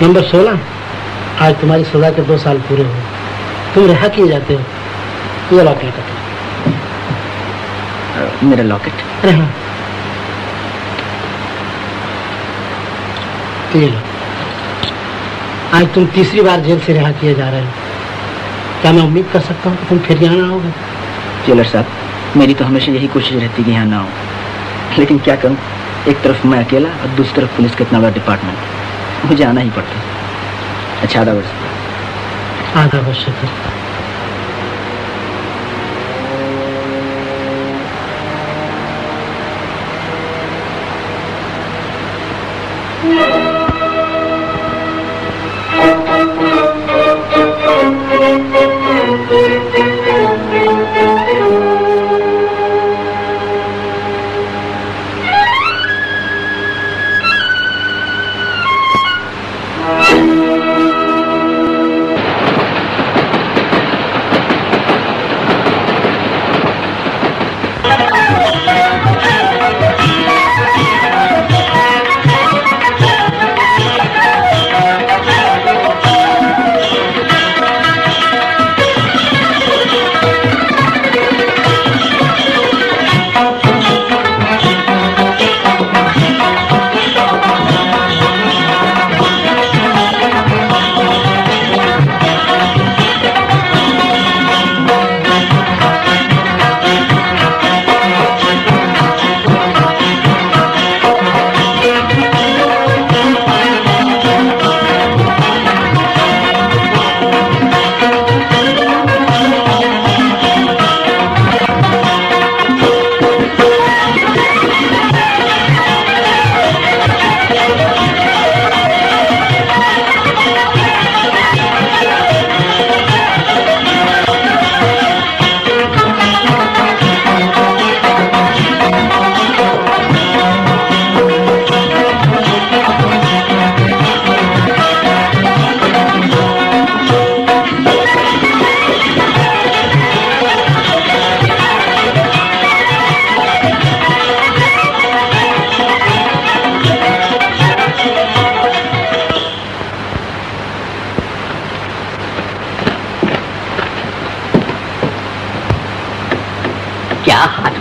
Number 16। आज तुम्हारी सजा के 2 साल पूरे हुए, तुम रिहा किए जाते हो। ये लॉकेट का मेरा लॉकेट? अरे हाँ, ये लो। आज तुम तीसरी बार जेल से रिहा किए जा रहे हो। क्या मैं उम्मीद कर सकता हूँ कि तुम फिर यहाँ ना आओगे? जेलर साहब, मेरी तो हमेशा यही कोशिश रहती कि यहाँ ना हो, लेकिन क्या करूँ, एक तरफ मैं अकेला और दूसरी तरफ पुलिस का इतना बड़ा डिपार्टमेंट, मुझे आना ही पड़ता है। अच्छा, आधा वर्ष है।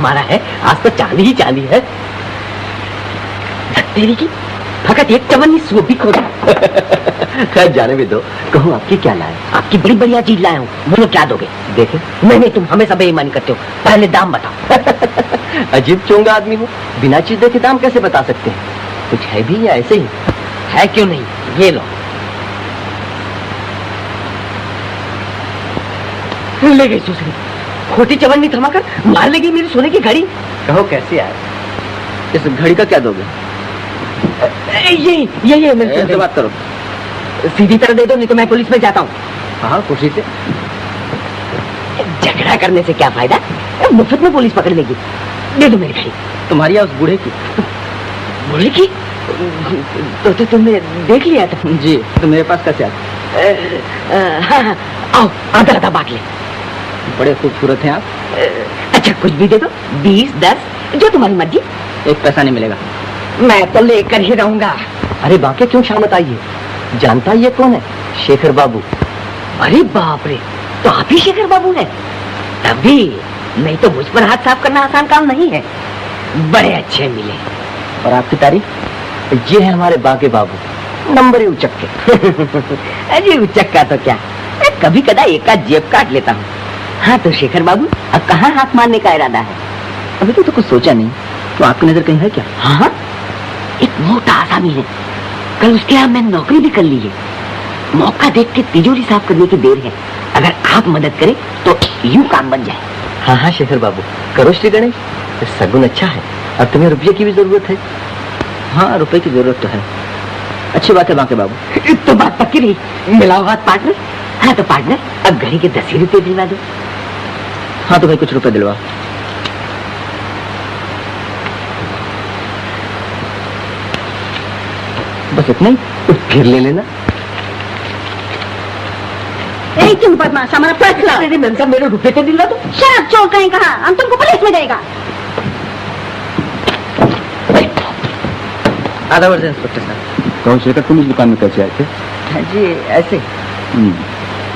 मारा है, आज तो चांदी ही चांदी है। तेरी की फकत एक चवन्नी सो भी खो खैर जाने में दो। कहूँ आपकी क्या लाए? आपकी बड़ी बढ़िया चीज लाया हूँ, बोलो क्या दोगे? देखे नहीं, तुम हमेशा बेईमानी करते हो, पहले दाम बताओ। अजीब चोंगा आदमी हो, बिना चीज देखे दाम कैसे बता सकते हैं? कुछ है भी या ऐसे ही है? क्यों नहीं, ये लो। ले गई दूसरी खोटी चवन्नी थमाकर मार लेगी मेरी सोने की घड़ी। कहो कैसे आए? इस घड़ी का क्या दोगे? ये मेरे बात करो, सीधी तरह दे दो, नहीं तो मैं पुलिस में जाता हूँ। हाँ खुशी से। झगड़ा करने से क्या फायदा, मुफ्त में पुलिस पकड़ लेगी। दे दो मेरी घड़ी। तुम्हारी या उस बूढ़े की? बूढ़े की? तो तुमने देख लिया था? जी, तो मेरे पास कैसे आते? हाँ, आओ आधा आधा बांट ले। बड़े खूबसूरत हैं आप। अच्छा कुछ भी दे दो, 20, 10 जो तुम्हारी मर्जी। एक पैसा नहीं मिलेगा। मैं तो लेकर ही रहूंगा। अरे बाकी क्यों शामत आई है? जानता ये कौन है? शेखर बाबू। अरे बाप रे, तो आप ही शेखर बाबू हैं? तभी नहीं तो मुझ पर हाथ साफ करना आसान काम नहीं है। बड़े अच्छे मिले। और आपकी तारीफ? ये है हमारे बाके बाबू, नंबर ही उचक के। अरे उचक का तो क्या, कभी कदा एक आध जेब काट लेता हूँ। हाँ तो शेखर बाबू, अब कहाँ हाथ मारने का इरादा है? अभी तो कुछ सोचा नहीं। तो आपकी नजर कहीं है क्या? हाँ, एक मोटा आसामी है, कल उसके यहाँ मैंने नौकरी भी कर ली है। मौका देख के तिजोरी साफ करने की देर है, अगर आप मदद करें तो यूं काम बन जाए। हाँ हाँ शेखर बाबू, करो श्री गणेश, सगुन अच्छा है। और तुम्हें रुपये की भी जरूरत है? हाँ रुपए की जरूरत तो है। अच्छी बात है बाके बाबू। तो बात पक्की रही, मिलाओ हाथ पार्टनर। हाँ तो पार्टनर, अब घड़ी के 10 ही रुपये दिलवा दो। हाँ तो भाई कुछ रुपए दिलवा। बस इतना ही, फिर ले लेना। तुम बदमाश, हमारा पर्स लाओ। अरे मैम साहब, मेरे रुपए तो दिलवा दो। शराब चोर कहीं कहा, हम तुमको पुलिस में जाएगा। आधा वर्ष इंस्पेक्टर साहब। तो शेखर तुम इस दुकान में कैसे आए थे? हाँ जी ऐसे।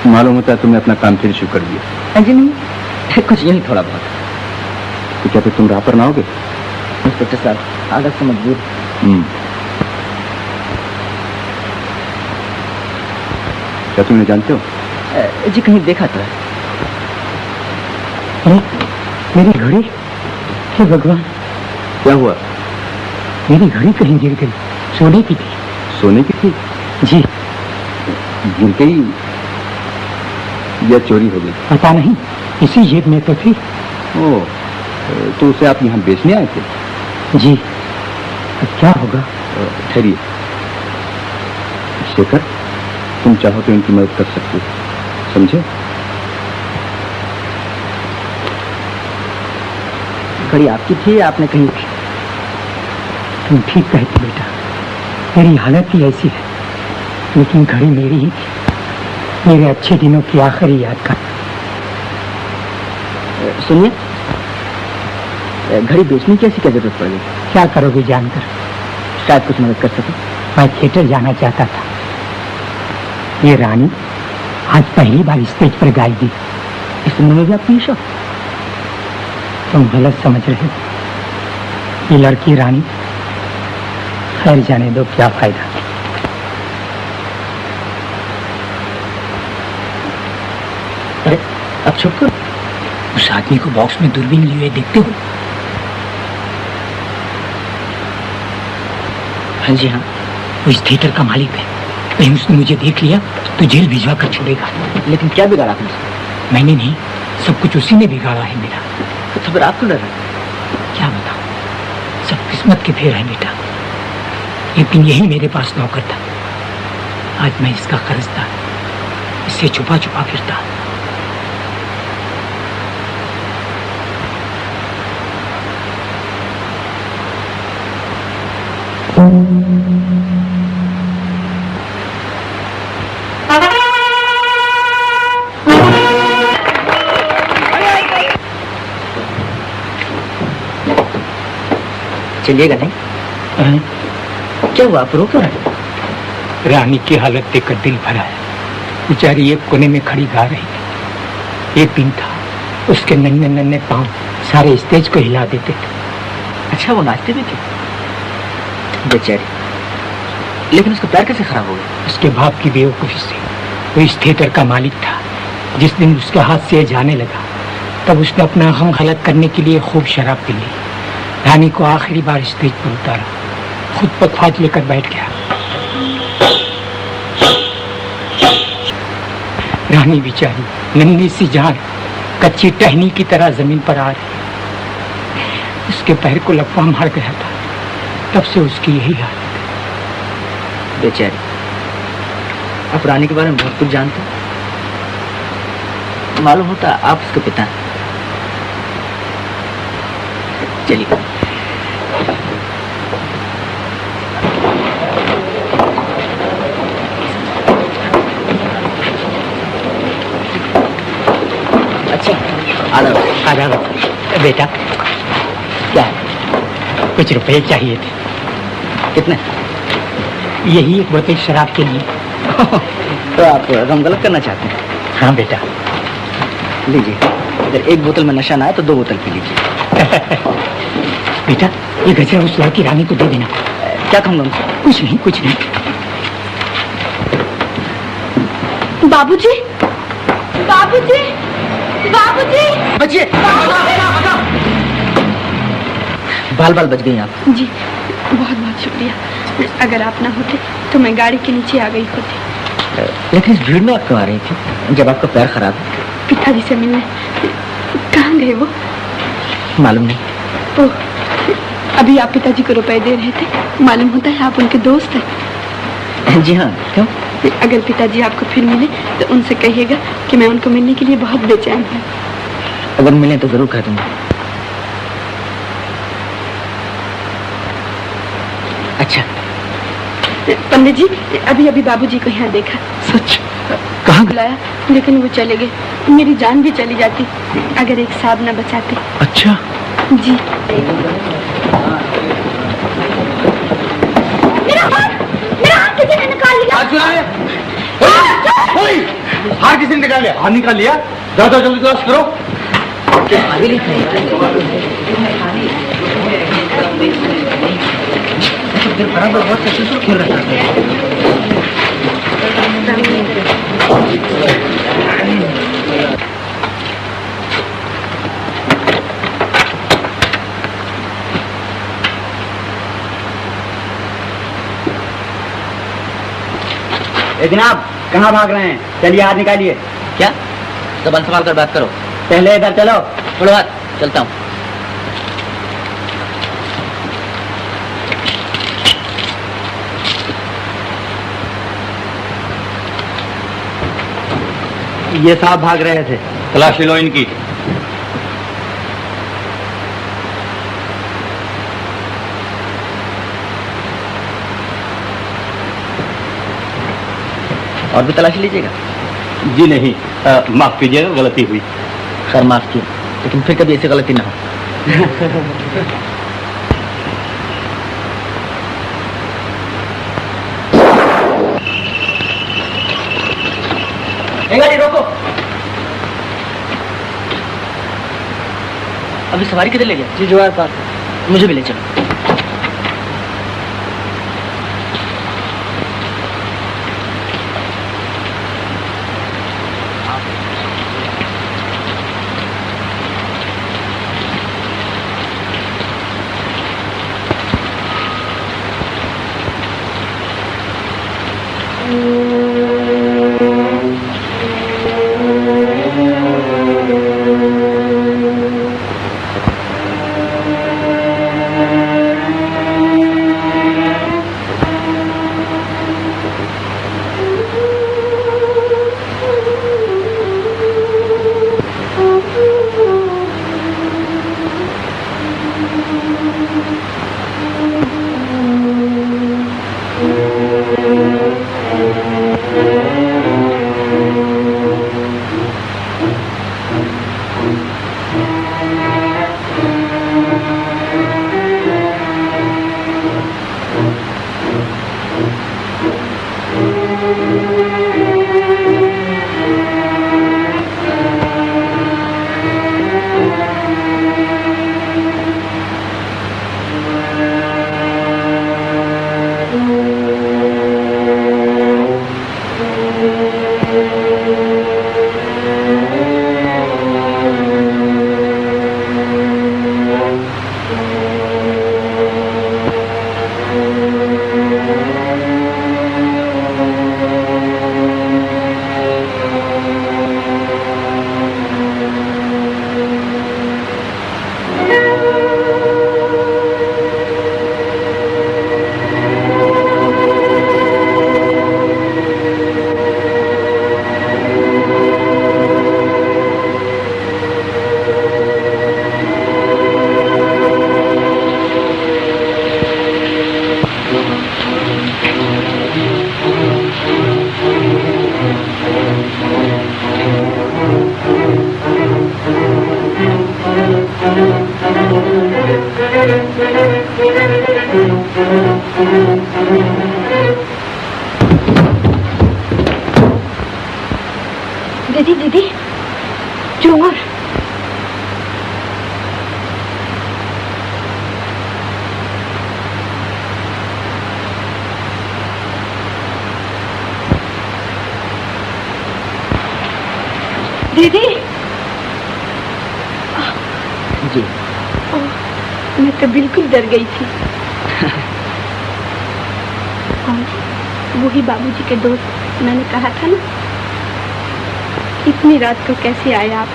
मालूम होता है तुमने अपना काम फिर शुरू कर दिया। हाँ जी नहीं, कुछ यूँ ही थोड़ा बहुत। तो क्या फिर तुम राह पर ना होगे? इंस्पेक्टर साहब आदत से मजबूर। क्या तुम जानते हो? जी कहीं देखा तो है। मेरी घड़ी, हे भगवान, क्या हुआ? मेरी घड़ी कहीं गिर गई। सोने की थी। सोने की थी? जी। गिर गई या चोरी हो गई? पता नहीं, इसी जेब में तो थी। ओह, तो उसे आप यहाँ बेचने आए थे? जी। अब क्या होगा? ठहरिए शेखर, तुम चाहो तो इनकी मदद कर सकते हो, समझे? घड़ी आपकी थी, आपने कहीं थी? तुम ठीक कहते बेटा, मेरी हालत ही ऐसी है, लेकिन घड़ी मेरी ही थी, मेरे अच्छे दिनों की आखिरी याद का। सुनिए, घड़ी बेचने की ऐसी क्या जरूरत पड़ गई? क्या करोगे जानकर? शायद कुछ मदद कर सके। मैं थिएटर जाना चाहता था। ये रानी आज पहली बार स्टेज पर गाएगी। इस उम्र में भी आपकी शौक? तुम गलत समझ रहे हो। ये लड़की रानी, खैर जाने दो, क्या फायदा। अरे अब चुप करो। उस आदमी को बॉक्स में दूरबीन लिए देखते हो? हाँ जी हाँ। वो इस थिएटर का मालिक है। कहीं उसने मुझे देख लिया तो जेल भिजवा कर छोड़ेगा। लेकिन क्या बिगाड़ा आपने? मैंने नहीं, सब कुछ उसी ने बिगाड़ा है मेरा। तो फिर आप क्यों डर रहे? क्या बताऊं, सब किस्मत के फेर है बेटा। एक दिन यही मेरे पास नौकर था, आज मैं इसका कर्जदार, इससे छुपा छुपा फिरता। चलिएगा नहीं? क्या हुआ, आप रो क्यों रहे? रानी की हालत देखकर दिल भरा है। बेचारी एक कोने में खड़ी गा रही थी। एक दिन था, उसके नन्हे नन्हे पांव सारे स्टेज को हिला देते थे। अच्छा, वो नाचते भी थे? बेचारी, लेकिन उसका पैर कैसे खराब हो गया? उसके बाप की बेवकूफी से। वो इस थिएटर का मालिक था। जिस दिन उसके हाथ से जाने लगा, तब उसने अपना गम गलत करने के लिए खूब शराब पी ली। रानी को आखिरी बार स्टेज पर उतारा, खुद पकवाज लेकर बैठ गया। रानी बेचारी नन्ही सी जान कच्ची टहनी की तरह जमीन पर आ रही। उसके पैर को लपवा मार गया था, तब से उसकी यही हालत है। बेचारी, आप रानी के बारे में बहुत कुछ जानते हैं। मालूम होता आप उसके पिता हैं। चलिए। अच्छा, आधा बेटा, क्या है? कुछ रुपए चाहिए थे। कितने? यही एक बोतल शराब के लिए। तो आप गम गलत करना चाहते हैं? हाँ बेटा। लीजिए, अगर एक बोतल में नशा ना आए तो 2 बोतल पी लीजिए। बेटा, ये गजरा उस लड़की रानी को दे देना। क्या कहूँगा उनसे? कुछ नहीं, कुछ नहीं। बाबूजी, बाबूजी, बाबूजी, बचिए। बाल बाल बच गई आप। जी बहुत बहुत शुक्रिया। अगर आप ना होते तो मैं गाड़ी के नीचे आ गई होती। लेकिन इस भीड़ में आप क्यों आ रही थी जब आपका पैर खराब है? पिताजी से मिलने। कहाँ गए वो? मालूम नहीं। ओह, अभी आप पिताजी को रुपए दे रहे थे। मालूम होता है आप उनके दोस्त हैं। जी हाँ। क्यों? अगर पिताजी आपको फिर मिले तो उनसे कहिएगा कि मैं उनको मिलने के लिए बहुत बेचैन हूँ। अगर मिले तो जरूर कह दूंगा। अच्छा पंडित जी, अभी अभी बाबूजी को यहाँ देखा। सच? कहाँ बुलाया, लेकिन वो चले गए। मेरी जान भी चली जाती अगर एक साहब न बचाते। अच्छा जी। लिया? हाथ निकाल लिया? जाओ जाओ जल्दी तलाश करो। खेल रहा था। जनाब कहाँ भाग रहे हैं? चलिए हाथ निकालिए। क्या? जबान संभाल कर बात करो। पहले इधर चलो। थोड़ा बात चलता हूँ। ये साहब भाग रहे थे। तलाशी लो इनकी। और भी तलाशी लीजिएगा? जी नहीं, माफ कीजिएगा, गलती हुई। खैर माफ किए, लेकिन फिर कभी ऐसी गलती ना हो। गाड़ी रोको। अभी सवारी किधर ले गया? जी जवाहर पार्क। मुझे भी ले चलो। दीदी दीदी चोर। दीदी जी मैं तो बिल्कुल डर गई थी। और वही बाबूजी के दोस्त, मैंने कहा था ना। इतनी रात को कैसे आए आप?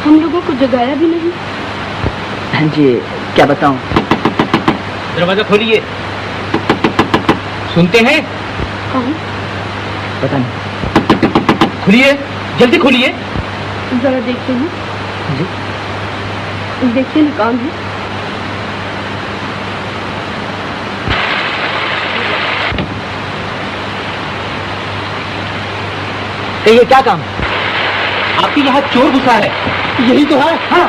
हम लोगों को जगाया भी नहीं। जी क्या बताऊं? दरवाजा खोलिए। सुनते हैं? कौन? पता नहीं। खोलिए, जल्दी खोलिए। जरा देखिए ना। जी देखिए ना कौन है। कहिए क्या काम? आपके यहाँ चोर घुसा है। यही तो है। हाँ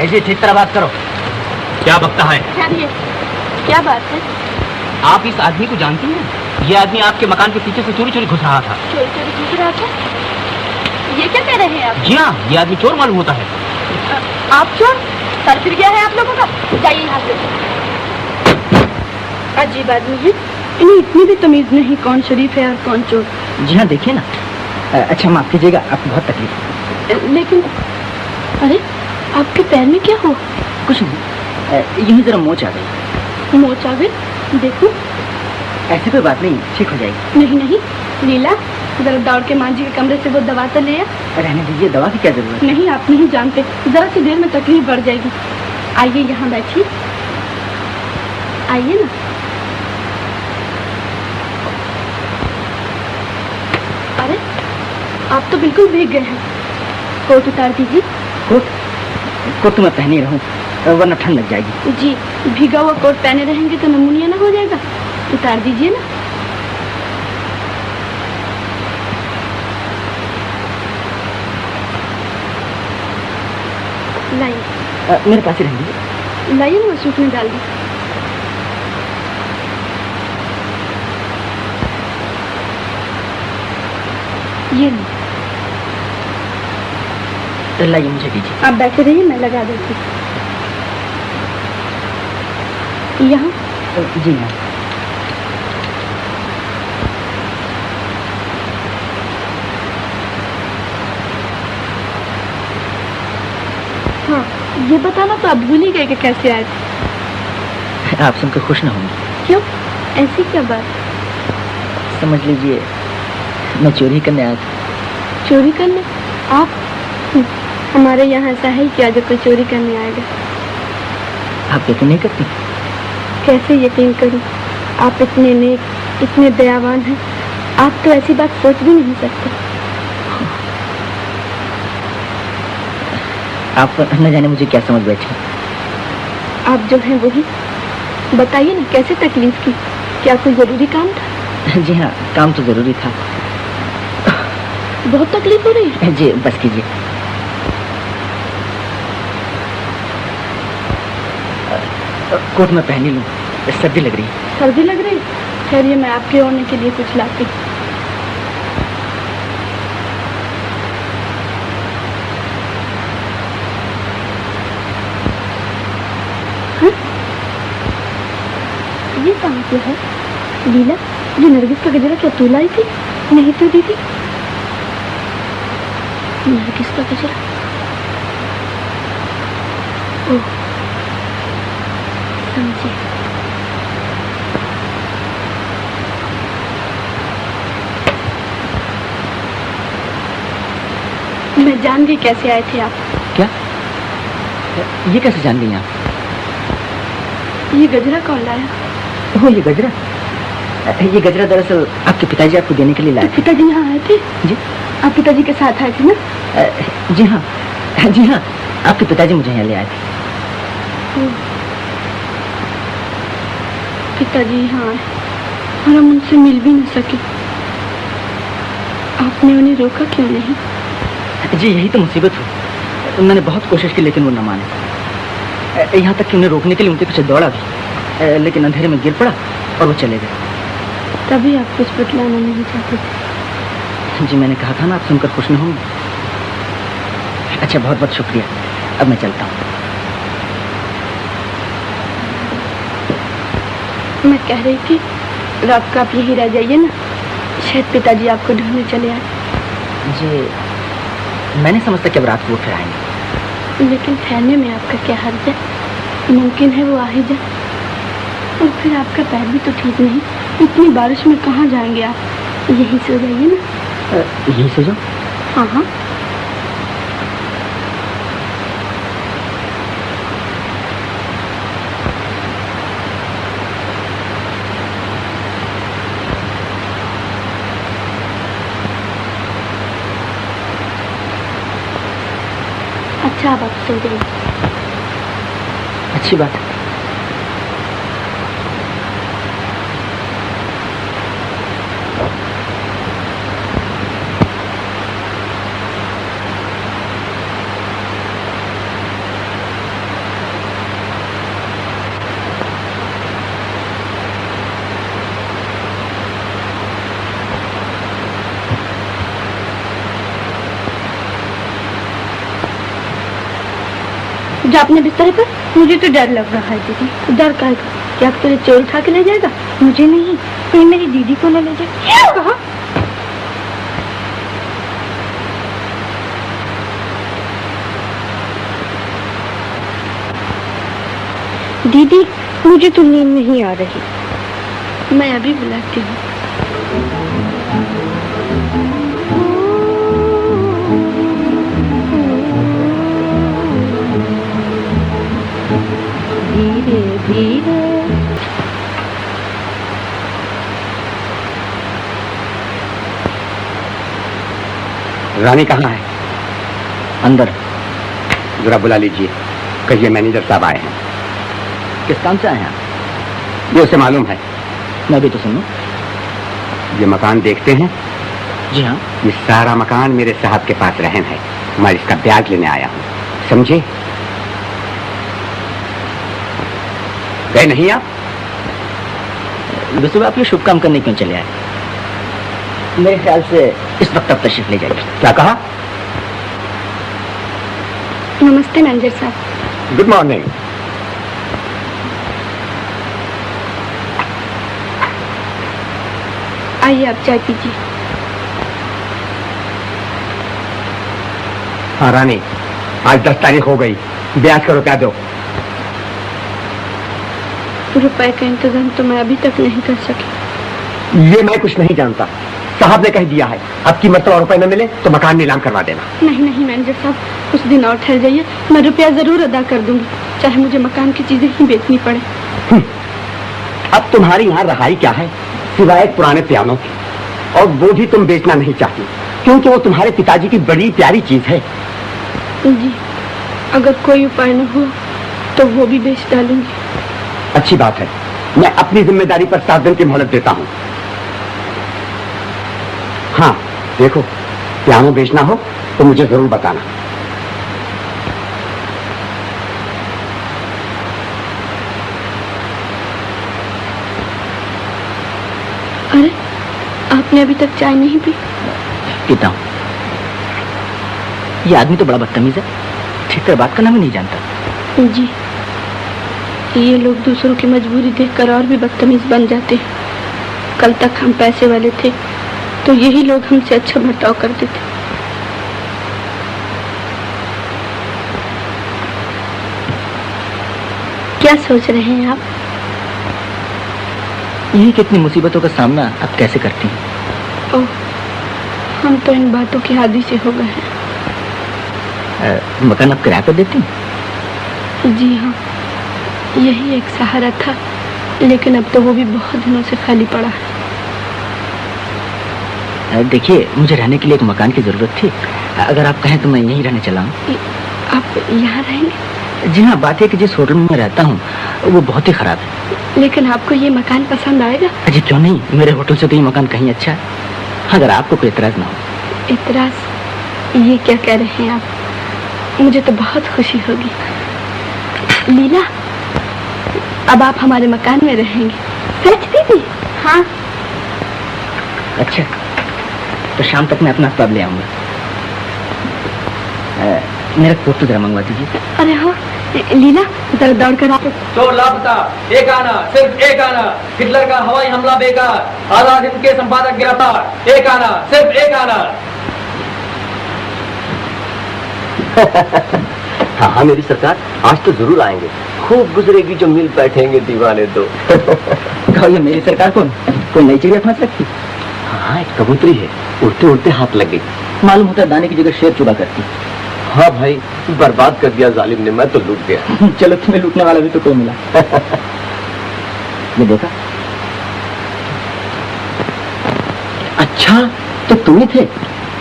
ऐसे ठीक तरह बात करो। क्या बकता है? क्या बात है? आप इस आदमी को जानती हैं? ये आदमी आपके मकान के पीछे से चोरी चोरी घुस रहा था। चोरी चोरी घुस रहा था? ये क्या कह रहे हैं आप? जी हाँ, ये आदमी चोर मालूम होता है। आप चोर? सर फिर गया है आप लोगों का। जाइए यहाँ से। अजीब आदमी है, इन्हें इतनी भी तमीज नहीं कौन शरीफ है और कौन चोर। जी हाँ, देखिए ना। अच्छा माफ कीजिएगा, आपको बहुत तकलीफ है। लेकिन अरे आपके पैर में क्या हुआ? कुछ नहीं, यूं ही जरा मोच आ गई। मोच आ गई? देखो। ऐसी कोई बात नहीं, ठीक हो जाएगी। नहीं नहीं लीला, जरा दौड़ के माँ जी के कमरे से वो दवा तो ले आ। रहने दीजिए, दवा की क्या जरूरत है? नहीं, आप नहीं जानते, जरा सी देर में तकलीफ बढ़ जाएगी। आइए यहाँ बैठिए, आइए ना। अरे आप तो बिल्कुल भीग गए हैं, कोट उतार दीजिए। कोट तो मैं पहने ही रहूं, वरना ठंड लग जाएगी। जी, भीगा हुआ कोट पहने रहेंगे तो नमूनिया ना हो जाएगा। उतार दीजिए ना। लाइए। मेरे पास ही रहेंगी। लाइए ना, सूट में डाल दी। ये लाइए, मुझे दीजिए। आप बैठे रहिए, मैं लगा देती हूँ। यहाँ? जी हाँ। हाँ, ये बताना तो आप भूल ही गए कि कैसे आए थे। आप सुनकर खुश ना होंगी। क्यों? ऐसी क्या बात? समझ लीजिए, मैं चोरी करने आया था। चोरी करने? आप? हमारे यहाँ ऐसा है क्या जो कोई चोरी करने आएगा? आप यकीन नहीं करती? कैसे यकीन करूं? आप इतने नेक, इतने दयावान हैं, आप तो ऐसी बात सोच भी नहीं सकते। आप न जाने मुझे क्या समझ बैठे। आप जो हैं वही। बताइए ना, कैसे तकलीफ की? क्या कोई जरूरी काम था? जी हाँ, काम तो जरूरी था। बहुत तकलीफ हो रही है? जी, बस कीजिए। कोट में पहनी लूं, सर्दी लग रही है। सर्दी लग रही? ठहरिए, मैं आपके ओढ़ने के लिए कुछ लाती। ये कहाँ से है? लीला, ये नरगिस का गजरा क्या तू लाई थी? नहीं तो दीदी। नरगिस का गजरा? ओह, समझी। मैं जान गई कैसे आए थे आप। क्या? ये कैसे जान गई आप? ये गजरा कौन लाया? ओह, ये गजरा दरअसल आपके पिताजी आपको देने के लिए लाए तो थे। पिताजी यहाँ आए थे? जी। आप पिताजी के साथ आए थे ना? जी हाँ, आपके पिताजी मुझे यहाँ ले आए थे। पिताजी यहाँ आए और हम उनसे मिल भी न सके। आपने उन्हें रोका क्यों नहीं? जी, यही तो मुसीबत हुई। मैंने बहुत कोशिश की लेकिन वो न माने। यहाँ तक कि उन्हें रोकने के लिए उनके पीछे दौड़ा भी, लेकिन अंधेरे में गिर पड़ा और वो चले गए। तभी आप कुछ बतलाना नहीं चाहते थे। जी, मैंने कहा था ना, आप सुनकर खुश न होंगे। अच्छा, बहुत बहुत शुक्रिया। अब मैं चलता हूँ। मैं कह रही थी, रात को आप यहीं रह जाइए ना, शायद पिताजी आपको ढूंढने चले आए। जी, मैं नहीं समझता कि अब रात को वो फिर आएंगे। लेकिन ठहरने में आपका क्या हर्ज है? मुमकिन है वो आ ही जाए। और फिर आपका पैर भी तो ठीक नहीं, इतनी बारिश में कहाँ जाएंगे आप? यहीं सो जाइए ना। यही सो जाओ? हाँ हाँ। अच्छा, अब आप सो जाइए। अच्छी बात है। जा अपने बिस्तर पर। मुझे तो डर लग रहा है दीदी। डर का क्या तुझे चोर उठा के ले जाएगा? मुझे नहीं, कहीं मेरी दीदी को न ले जाए। कहा दीदी, मुझे तो नींद नहीं आ रही। मैं अभी बुलाती हूँ। धीरे धीरे। रानी कहाँ है? अंदर। जरा बुला लीजिए, कहिए मैनेजर साहब आए हैं। किस काम से आए हैं? ये उसे मालूम है। मैं भी तो सुनूं। ये मकान देखते हैं? जी हाँ। ये सारा मकान मेरे साहब के पास रहन है। मैं इसका ब्याज लेने आया हूँ, समझे? गए नहीं आप? वैसे आप ये शुभ काम करने क्यों चले आए? मेरे ख्याल से इस वक्त आप तशरीफ ले जाइए। क्या कहा? नमस्ते मैनेजर साहब। Good morning. आइए आप चाय पीजिए। हाँ रानी, आज 10 तारीख हो गई, ब्याज का रुपया दो। रुपए का इंतजाम तो मैं अभी तक नहीं कर सकी। ये मैं कुछ नहीं जानता, साहब ने कह दिया है अब की मरतबा रुपए न मिले तो मकान नीलाम करवा देना। नहीं नहीं मैनेजर साहब, कुछ दिन और ठहर जाइए, मैं रुपया जरूर अदा कर दूंगी, चाहे मुझे मकान की चीजें ही बेचनी पड़े। अब तुम्हारी यहाँ रहाई क्या है सिवाय एक पुराने पियानो की, और वो भी तुम बेचना नहीं चाहती क्योंकि वो तुम्हारे पिताजी की बड़ी प्यारी चीज है। जी, अगर कोई उपाय न हुआ तो वो भी बेच डालूंगी। अच्छी बात है, मैं अपनी जिम्मेदारी पर 7 दिन की मोहलत देता हूँ। हाँ देखो, पियानो बेचना हो तो मुझे जरूर बताना। अरे, आपने अभी तक चाय नहीं पी? पीता हूँ। ये आदमी तो बड़ा बदतमीज है, ठीक तरह बात करना भी नहीं जानता। जी, ये लोग दूसरों की मजबूरी देखकर और भी बदतमीज बन जाते हैं। कल तक हम पैसे वाले थे तो यही लोग हमसे अच्छा बर्ताव करते थे। क्या सोच रहे हैं आप? यही कितनी मुसीबतों का सामना आप कैसे करती हैं? ओह, हम तो इन बातों के आदी से हो गए हैं। मकान आप किराए पर देती हैं? जी हाँ, यही एक सहारा था, लेकिन अब तो वो भी बहुत दिनों से खाली पड़ा है। देखिए, मुझे रहने के लिए एक मकान की जरूरत थी। अगर आप कहें तो मैं यहीं रहने चला हूँ। आप यहाँ रहेंगे? जी हाँ, बात है कि जिस होटल में मैं रहता हूँ वो बहुत ही खराब है। लेकिन आपको ये मकान पसंद आएगा? जी क्यों नहीं, मेरे होटल से तो ये मकान कहीं अच्छा है, अगर आपको कोई एतराज ना हो। एतराज? ये क्या कह रहे हैं आप? मुझे तो बहुत खुशी होगी। लीला, अब आप हमारे मकान में रहेंगे। सच दीदी? हाँ। अच्छा, तो शाम तक मैं अपना सब ले आऊंगा। मेरा कोट तो जरा मंगवा दीजिए। अरे हाँ लीला, जरा दौड़ कर आप। चोर लापता, एक आना, सिर्फ एक आना। हिटलर का हवाई हमला बेकार, आजाद हिंद के संपादक गिरफ्तार। एक आना, सिर्फ एक आना। हाँ हाँ मेरी सरकार, आज तो जरूर आएंगे। खूब गुजरेगी जो मिल बैठेंगे दीवाने तो। कहो ये मेरी सरकार कोई नई चिड़िया फंस रखी? हाँ, एक कबूतरी है, उड़ते उड़ते हाथ लग गई। मालूम होता है दाने की जगह शेर चुबा करती। हाँ भाई, बर्बाद कर दिया जालिम ने, मैं तो लूट गया। चलो, तुम्हें लूटने वाला भी तो कोई मिला। ये देखा? अच्छा, तो तुम ही थे?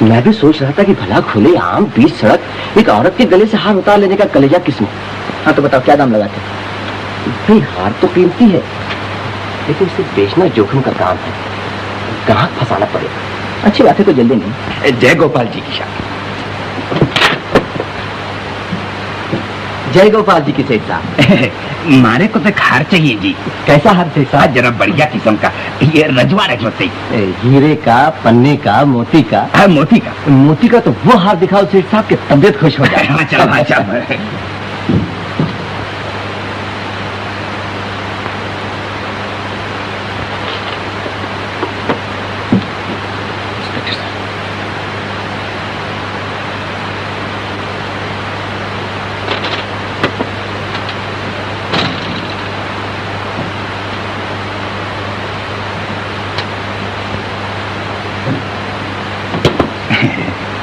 मैं भी सोच रहा था कि भला खुले आम बीच सड़क एक औरत के गले से हार उतार लेने का कलेजा किसमें। हाँ तो बताओ, क्या दाम लगाते? भाई हार तो कीमती है, लेकिन इसे बेचना जोखिम का काम है, ग्राहक फंसाना पड़ेगा। अच्छी बात है, कोई जल्दी नहीं। जय गोपाल जी की शान। जय गोपाल जी की सेठ साहब। मारे को तो हार चाहिए जी। कैसा हार सेठ साहब? जरा बढ़िया किस्म का, ये रजवा रजवते हीरे का, पन्ने का, मोती का। हाँ, मोती का। मोती का तो वो हार दिखाओ सेठ साहब की तबीयत खुश हो जाए। हाँ चलो, हाँ चलो।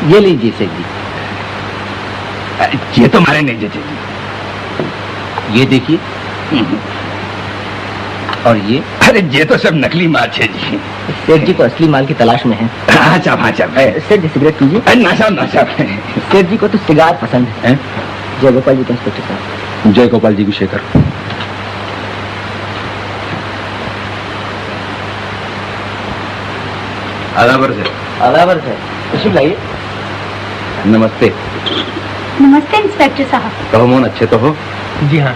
ये लीजिए सेठ जी। ये तो हमारे नहीं जचे जी। ये देखिए। और ये? अरे ये तो सब नकली माल है जी। सेठ जी तो असली माल की तलाश में है। हाँ साहब, हाँ साहब। सेठ जी सिगरेट पीजिए। ना साहब, ना साहब। सेठ जी को तो सिगार पसंद है। जय गोपाल जी के इंस्पेक्टर साहब। जय गोपाल जी की शेखर। आदाबर से। आदाबर से। कुछ लाइए। नमस्ते। नमस्ते इंस्पेक्टर साहब। कहो मोहन, अच्छे तो हो? जी हाँ।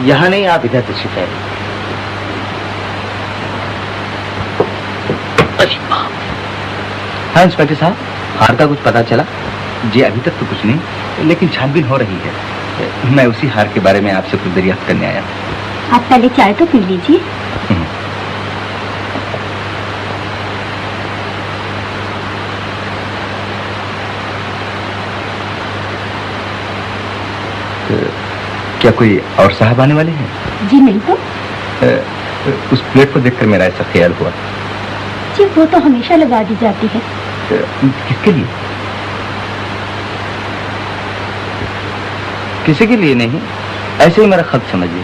यहाँ नहीं, आप इधर तशरीफ लाइए। हाँ इंस्पेक्टर साहब, हार का कुछ पता चला? जी अभी तक तो कुछ नहीं, लेकिन छानबीन हो रही है। मैं उसी हार के बारे में आपसे कुछ दरियाफ्त करने आया। आप पहले चाय तो पी लीजिए। क्या कोई और साहब आने वाले हैं? जी नहीं तो। उस प्लेट को देखकर मेरा ऐसा ख्याल हुआ। जी वो तो हमेशा लगा दी जाती है। किसके लिए? किसी के लिए नहीं, ऐसे ही मेरा खत समझिए।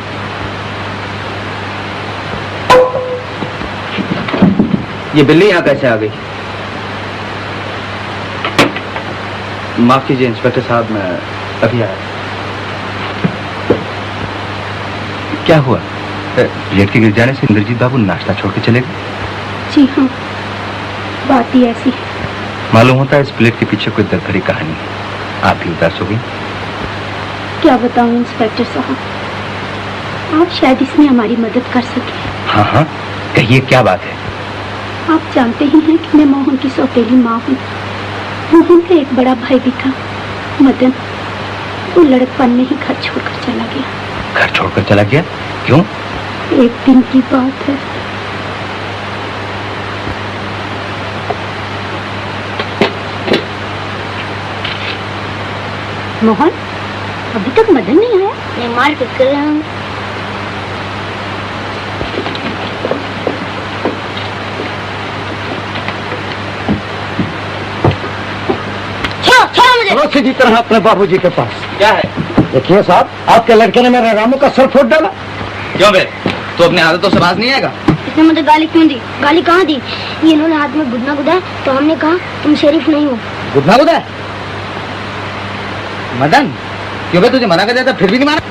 ये बिल्ली यहाँ कैसे आ गई? माफ कीजिए इंस्पेक्टर साहब, मैं अभी आया। क्या हुआ? प्लेट के गिर जाने से इंद्रजीत बाबू नाश्ता छोड़ के चले गए? जी हाँ, बात ही ऐसी है। मालूम होता है इस प्लेट के पीछे कोई दर्द भरी कहानी है। आप भी उदास हो गई। क्या बताऊं इंस्पेक्टर साहब, आप शायद इसमें हमारी मदद कर सके। हाँ हाँ, कहिए क्या बात है? आप जानते ही हैं कि मैं मोहन की सौतेली माँ हूँ। मोहन का एक बड़ा भाई भी था, मदन। वो लड़कपन में ही घर छोड़कर चला गया। घर छोड़कर चला गया? क्यों? एक दिन की बात है। मोहन, अभी तक मदन नहीं आया? मैं मार किस कर रहा हूँ? छोड़ो मुझे। चलो सीधी तरह अपने बाबूजी के पास। क्या है? देखिए साहब, आपके लड़के ने मेरे रामू का सर फोड़ डाला। क्यों बे? तो अपने आदतों से बाज नहीं आएगा? इसने मुझे गाली क्यों दी? गाली कहाँ दी? ये इन्होंने हाथ में गुदना गुदा तो हमने कहा तुम शरीफ नहीं हो। गुदना गुदा? मदन, क्यों बे तुझे मना कर देता फिर भी नहीं माना?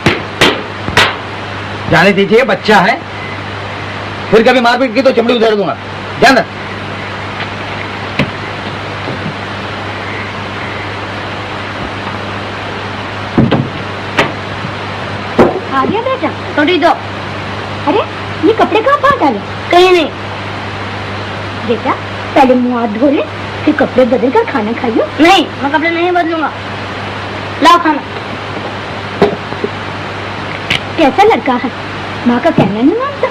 जाने दीजिए, बच्चा है। फिर कभी मारपीट की तो चमड़ी उधेड़ दूंगा। ध्यान रख। आ गया बेटा? थोड़ी दो। अरे ये कपड़े कहाँ पा डाले? कहीं नहीं। बेटा पहले मुंह हाथ धो ले, फिर कपड़े बदल कर खाना खाइयो। नहीं, मैं कपड़े नहीं बदलूंगा। लाओ खाना। कैसा लड़का है, माँ का कहना नहीं मानता।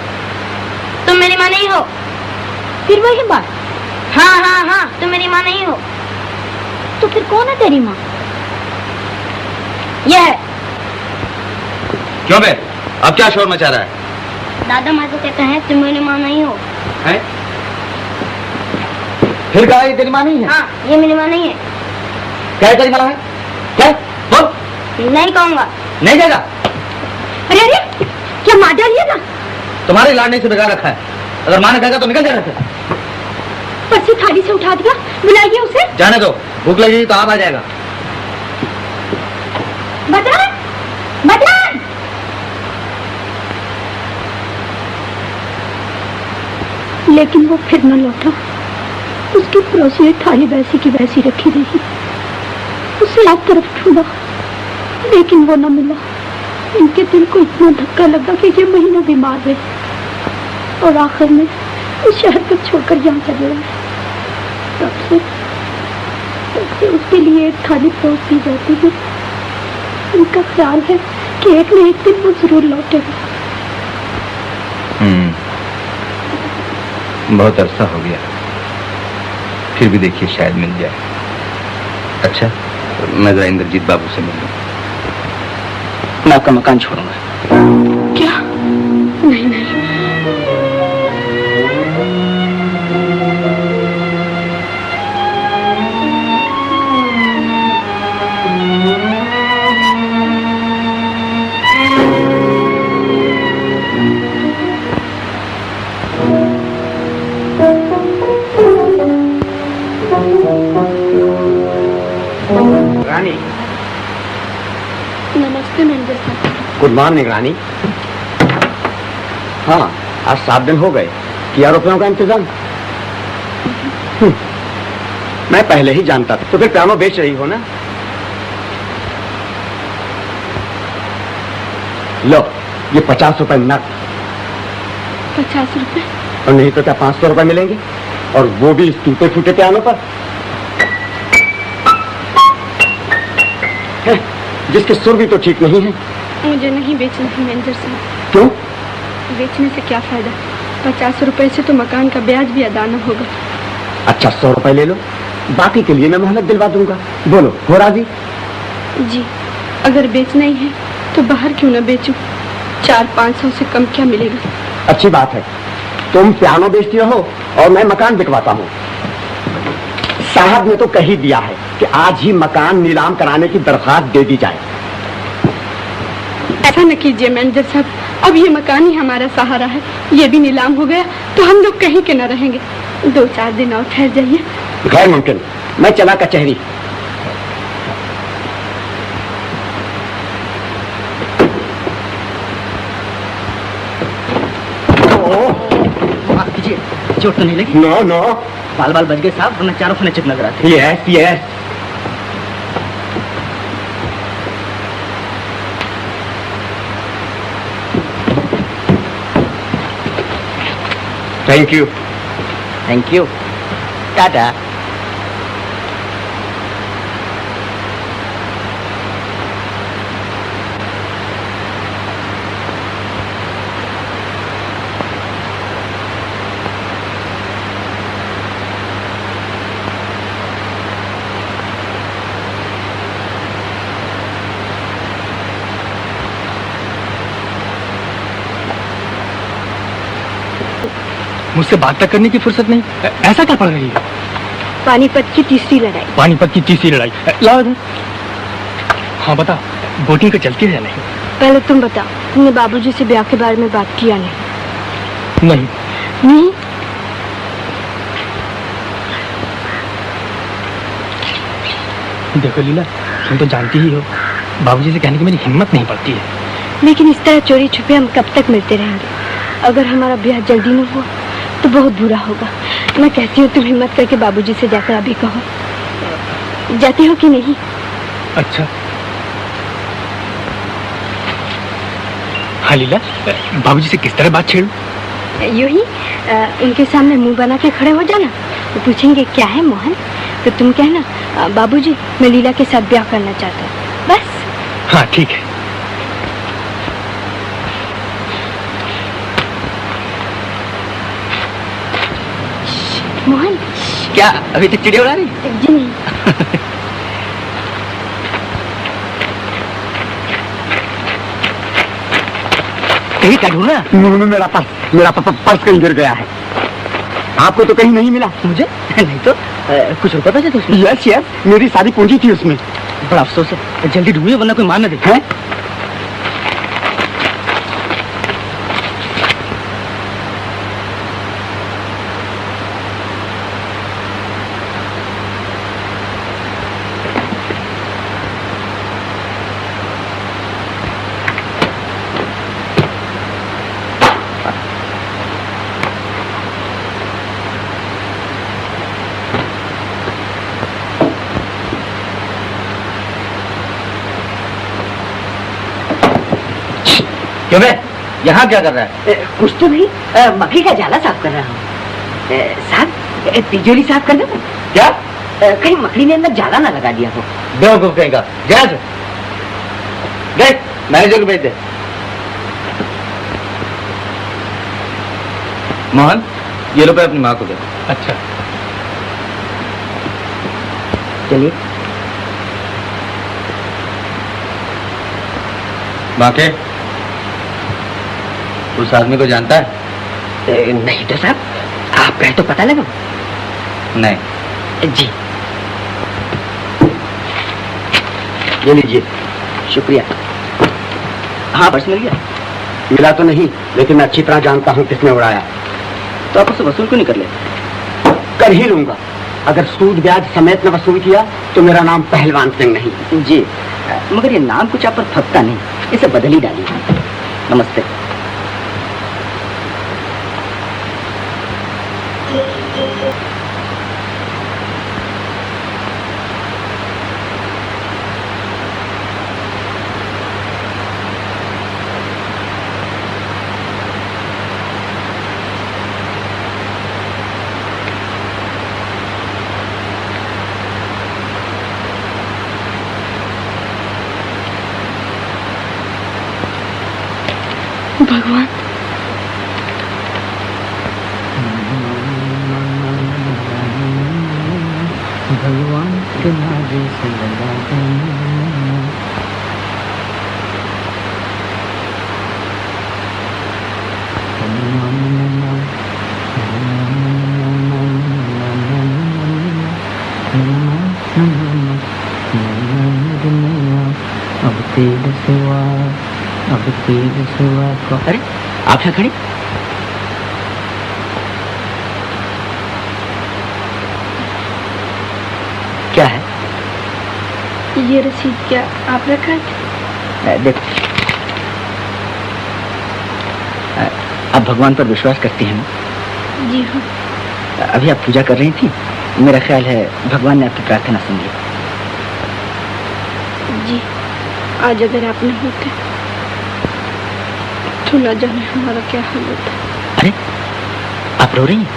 तुम मेरी माँ नहीं हो। फिर वही बात। हाँ हाँ हाँ, तुम मेरी माँ नहीं हो। तो फिर कौन है तेरी माँ? यह है। क्यों बे? अब क्या शोर मचा रहा है? दादा माँ तो कहते हैं तुम मेरी माँ नहीं हो। हैं? फिर कहा ये तेरी माँ नहीं है? हाँ, ये मेरी माँ नहीं है। क्या तेरी माँ है? क्या? बोल। नहीं कहूँगा। नहीं जाएगा? अरे अरे क्या मार डालिएगा? तुम्हारे लाडने से बिगाड़ रखा है। अगर माँ ने कहेगा तो निकल जाएगा। पर्ची थाली से उठा दिया, बुलाइए उसे। जाने दो, भूख लगेगी तो आप आ जाएगा। मदन, मदन। लेकिन वो फिर न लौटा। उसकी पड़ोसी हुई थाली वैसी की वैसी रखी रही। उसे एक तरफ ढूंढा, लेकिन वो न मिला। इनके दिल को इतना धक्का लगा कि ये महीना बीमार रहे और आखिर में उस शहर को छोड़कर यहाँ चले गए। तब से उसके लिए एक थाली परोस दी जाती है। उनका ख्याल है कि एक न एक दिन वो जरूर लौटेगा। बहुत अरसा हो गया, फिर भी देखिए शायद मिल जाए। अच्छा, मैं जरा इंद्रजीत बाबू से मिलूं। मैं आपका मकान छोड़ूंगा। क्या? नहीं नहीं, गुड मॉर्निंग रानी। हाँ, आज 7 दिन हो गए। किया रुपयों का इंतजाम? मैं पहले ही जानता था। तो फिर पियानो बेच रही हो ना? लो, ये 50 रुपए नकद। 50 रुपए? और नहीं तो क्या 500 रुपए मिलेंगे, और वो भी इस टूटे फूटे पियानो पर, जिसके सुर भी तो ठीक नहीं है। मुझे नहीं बेचना है मैनेजर साहब। क्यों? बेचने से क्या फायदा? 50 रुपए से तो मकान का ब्याज भी अदा न होगा। अच्छा, 100 रुपए ले लो, बाकी के लिए मैं मोहलत दिलवा दूंगा। बोलो, हो राजी? जी, अगर बेचना ही है तो बाहर क्यों न बेचूं? 400-500 से कम क्या मिलेगा? अच्छी बात है, तुम पियानो बेचती रहो और मैं मकान बिकवाता हूँ। साहब ने तो कह ही दिया है कि आज ही मकान नीलाम कराने की दरखास्त दे दी जाए। ऐसा न कीजिए मैनेजर साहब, अब ये मकान ही हमारा सहारा है। ये भी नीलाम हो गया तो हम लोग कहीं के न रहेंगे। 2-4 दिन और ठहर जाइए। गैर मुमकिन, मैं चला कचहरी। माफ कीजिए, चोट तो नहीं लगी? नो नो, बाल बाल बच गए साहब, वरना चारों खाने चिप नजर आते। Yes yes. Thank you. Thank you, Tata. मुझसे बात तक करने की फुर्सत नहीं। ऐसा क्या पढ़ रही है? पानीपत की तीसरी लड़ाई। पानीपत की तीसरी लड़ाई। लाओ इधर। हाँ बता, बोटिंग का चलती है या नहीं? पहले तुम बताओ, तुमने बाबूजी से ब्याह के बारे में बात किया नहीं? नहीं। नहीं? देखो लीला, तुम तो जानती ही हो, बाबूजी से कहने की मेरी हिम्मत नहीं पड़ती है। लेकिन इस तरह चोरी छुपे हम कब तक मिलते रहेंगे? अगर हमारा ब्याह जल्दी न हुआ तो बहुत बुरा होगा। मैं कहती हूँ तुम हिम्मत करके बाबूजी से जाकर अभी कहो। जाती हो कि नहीं? अच्छा। हाँ लीला, बाबूजी से किस तरह बात छेड़ूं? यूं ही उनके सामने मुंह बना के खड़े हो जाना। वो पूछेंगे क्या है मोहन, तो तुम कहना बाबूजी मैं लीला के साथ ब्याह करना चाहता हूँ, बस। हाँ ठीक है। मोहन। क्या अभी तक चिड़िया उड़ा रही? जी नहीं। कहीं क्या ढूंढ रहा? मेरा पर्स कहीं गिर गया है। आपको तो कहीं नहीं मिला? मुझे नहीं तो कुछ रुपए पैसे थे उसमें। यस यस, मेरी सारी पूंजी थी उसमें। बड़ा अफसोस है, जल्दी ढूंढिए वरना कोई मान न दे। हैं? क्यों बे, यहाँ क्या कर रहा है? कुछ तो नहीं, मक्खी का जाला साफ कर रहा हूँ। साहब, तिजोरी साफ कर दो। क्या? कहीं मकड़ी ने अंदर जाला ना लगा दिया हो। बेवकूफ कहीं का। देख, मैनेजर को भेज दे। मोहन, ये रुपए अपनी माँ को दे। अच्छा चलिए। बाके, उस आदमी को जानता है? नहीं तो साहब, आप कहे तो पता लगा। नहीं। जी, ये लीजिए। शुक्रिया। हाँ, पर्स मिल गया? मिला तो नहीं, लेकिन मैं अच्छी तरह जानता हूँ किसने उड़ाया। तो आप उससे वसूल क्यों नहीं कर ले? कर ही लूंगा, अगर सूद ब्याज समेत न वसूल किया तो मेरा नाम पहलवान सिंह नहीं। जी, मगर ये नाम कुछ आप पर फटता नहीं, इसे बदल ही डालिए। नमस्ते। भगवान, भगवान के नारे से लगा अब तेरे सिवा, अब तेरे सिवा को। अरे आप यहाँ खड़ी? क्या है? ये रसीद क्या आप रखा है? देखो, आप भगवान पर विश्वास करती हैं ना? जी हाँ। अभी आप पूजा कर रही थी, मेरा ख्याल है भगवान ने आपकी प्रार्थना सुन ली। जी, आज अगर आप नहीं होते तो न जाने हमारा क्या हाल होता। अरे आप रो रही हैं?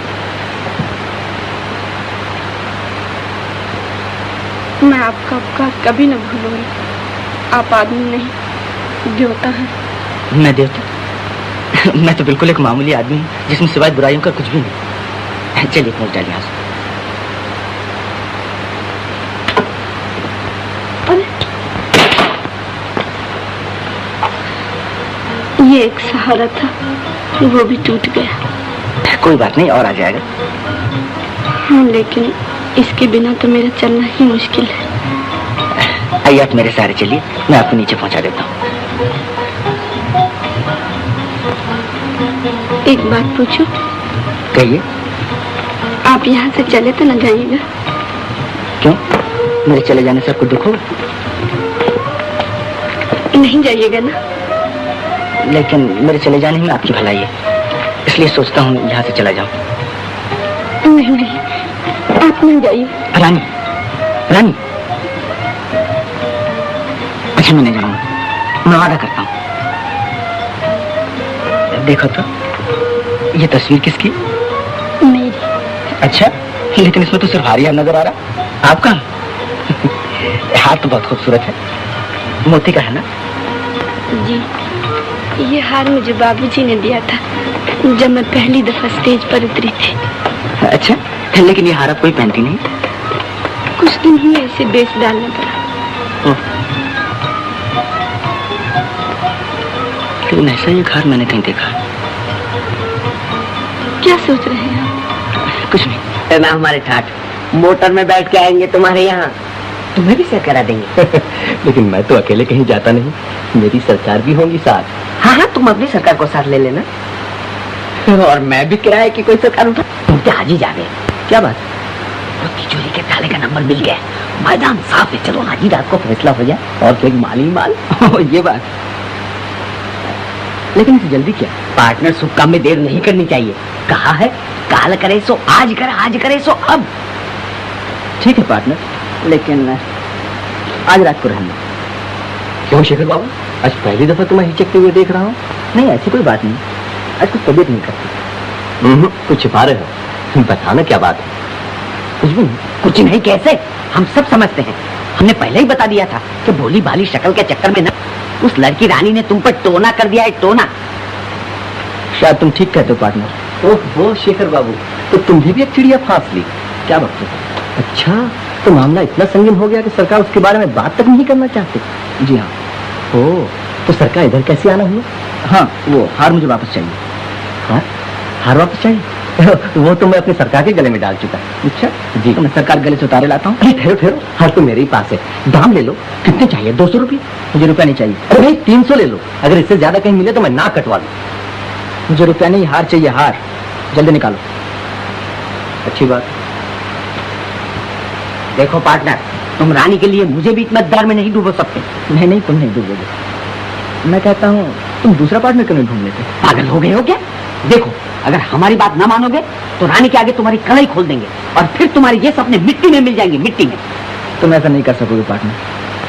मैं आपका उपकार कभी न भूलूंगी। आप आदमी नहीं, देवता है। मैं देवता? मैं तो बिल्कुल एक मामूली आदमी हूँ जिसमें सिवाय बुराइयों का कुछ भी नहीं। चलिए पहुंच डालिए। ये एक सहारा था, वो भी टूट गया। कोई बात नहीं, और आ जाएगा। हाँ, लेकिन इसके बिना तो मेरा चलना ही मुश्किल है। आइए आप मेरे सहारे चलिए, मैं आपको नीचे पहुंचा देता हूँ। एक बात पूछूं? कहिए। आप यहाँ से चले तो न जाइएगा? क्यों? मेरे चले जाने से आपको दुख हो? नहीं जाइएगा ना? लेकिन मेरे चले जाने में आपकी भलाई है, इसलिए सोचता हूँ यहाँ से चला जाऊँ। नहीं नहीं, आप नहीं जाइए। रानी, रानी। अच्छा मैं नहीं जाऊँगा, मैं वादा करता हूँ। देखो तो, ये तस्वीर किसकी? मेरी। अच्छा, लेकिन इसमें तो सिर्फ हार नजर आ रहा। आपका? हार तो बहुत खूबसूरत है, मोती का है ना? जी, ये हार मुझे बाबूजी ने दिया था जब मैं पहली दफा स्टेज पर उतरी थी। अच्छा, लेकिन ये हार आप कोई पहनती नहीं? कुछ दिन ही ऐसे बेच डालना पड़ा। लेकिन ऐसा ये हार मैंने कहीं देखा। क्या सोच रहे हैं आप? कुछ नहीं। ना हमारे ठाठ मोटर में बैठ के आएंगे तुम्हारे यहाँ, तुम्हें भी सर करा देंगे। लेकिन मैं तो अकेले कहीं जाता नहीं, मेरी सरकार भी होगी साथ। हाँ हाँ, तुम अपनी सरकार को साथ ले लेना। और मैं भी किराए की कोई सरकार उठा। तुम क्या आज ही जा गए? क्या बात? वो तिजोरी के ताले का नंबर मिल गया, मैदान साफ है। चलो आज ही रात को फैसला हो जाए, और फिर माल ही माल। ये बात। लेकिन इसे जल्दी क्या? पार्टनर, शुभ काम में देर नहीं करनी चाहिए। कहा है काल करे सो आज करे, आज करे सो अब। ठीक है पार्टनर, लेकिन आज रात को रहना। क्यों शेखर बाबू, आज पहली दफा तुम्हें हिचकते हुए देख रहा हूँ। नहीं, ऐसी कोई बात नहीं, आज कुछ तबीयत नहीं करती। कुछ छिपा रहे हो, बताना क्या बात है? कुछ भी नहीं। कुछ नहीं कैसे? हम सब समझते हैं। हमने पहले ही बता दिया था कि भोली भाली शक्ल के चक्कर में ना उस लड़की रानी ने तुम पर टोना कर दिया है, टोना। शायद तुम ठीक कहते हो पार्टनर। ओह शेखर बाबू, तो तुम्हें भी एक चिड़िया फांस ली। क्या बात है? अच्छा, तो मामला इतना संगीन हो गया कि सरकार उसके बारे में बात तक नहीं करना चाहती। जी हाँ। ओह, तो सरकार इधर कैसे आना हुआ? हाँ, वो हार मुझे वापस चाहिए। हार? हार वापस चाहिए? वो तो मैं अपनी सरकार के गले में डाल चुका। अच्छा जी, तो मैं सरकार गले से उतारे लाता हूँ। अरे ठहरो ठहरो, हार तो मेरे ही पास है, दाम ले लो। कितने चाहिए? 200 रुपये? मुझे रुपया नहीं चाहिए। अरे भाई 300 ले लो, अगर इससे ज्यादा कहीं मिले तो मैं ना कटवा लूँ। मुझे रुपया नहीं, हार चाहिए, हार। जल्दी निकालो। अच्छी बात। देखो पार्टनर, तुम रानी के लिए मुझे भी इतना दर में नहीं डूबो सकते। नहीं नहीं, तुम नहीं डूबोगे। मैं कहता हूँ तुम दूसरा पार्टनर क्यों नहीं ढूंढ लेते? पागल हो गए हो क्या? देखो, अगर हमारी बात ना मानोगे तो रानी के आगे तुम्हारी कलाई खोल देंगे और फिर तुम्हारे ये सपने मिट्टी में मिल जाएंगे, मिट्टी में। तुम ऐसा नहीं कर सकोगे पार्टनर।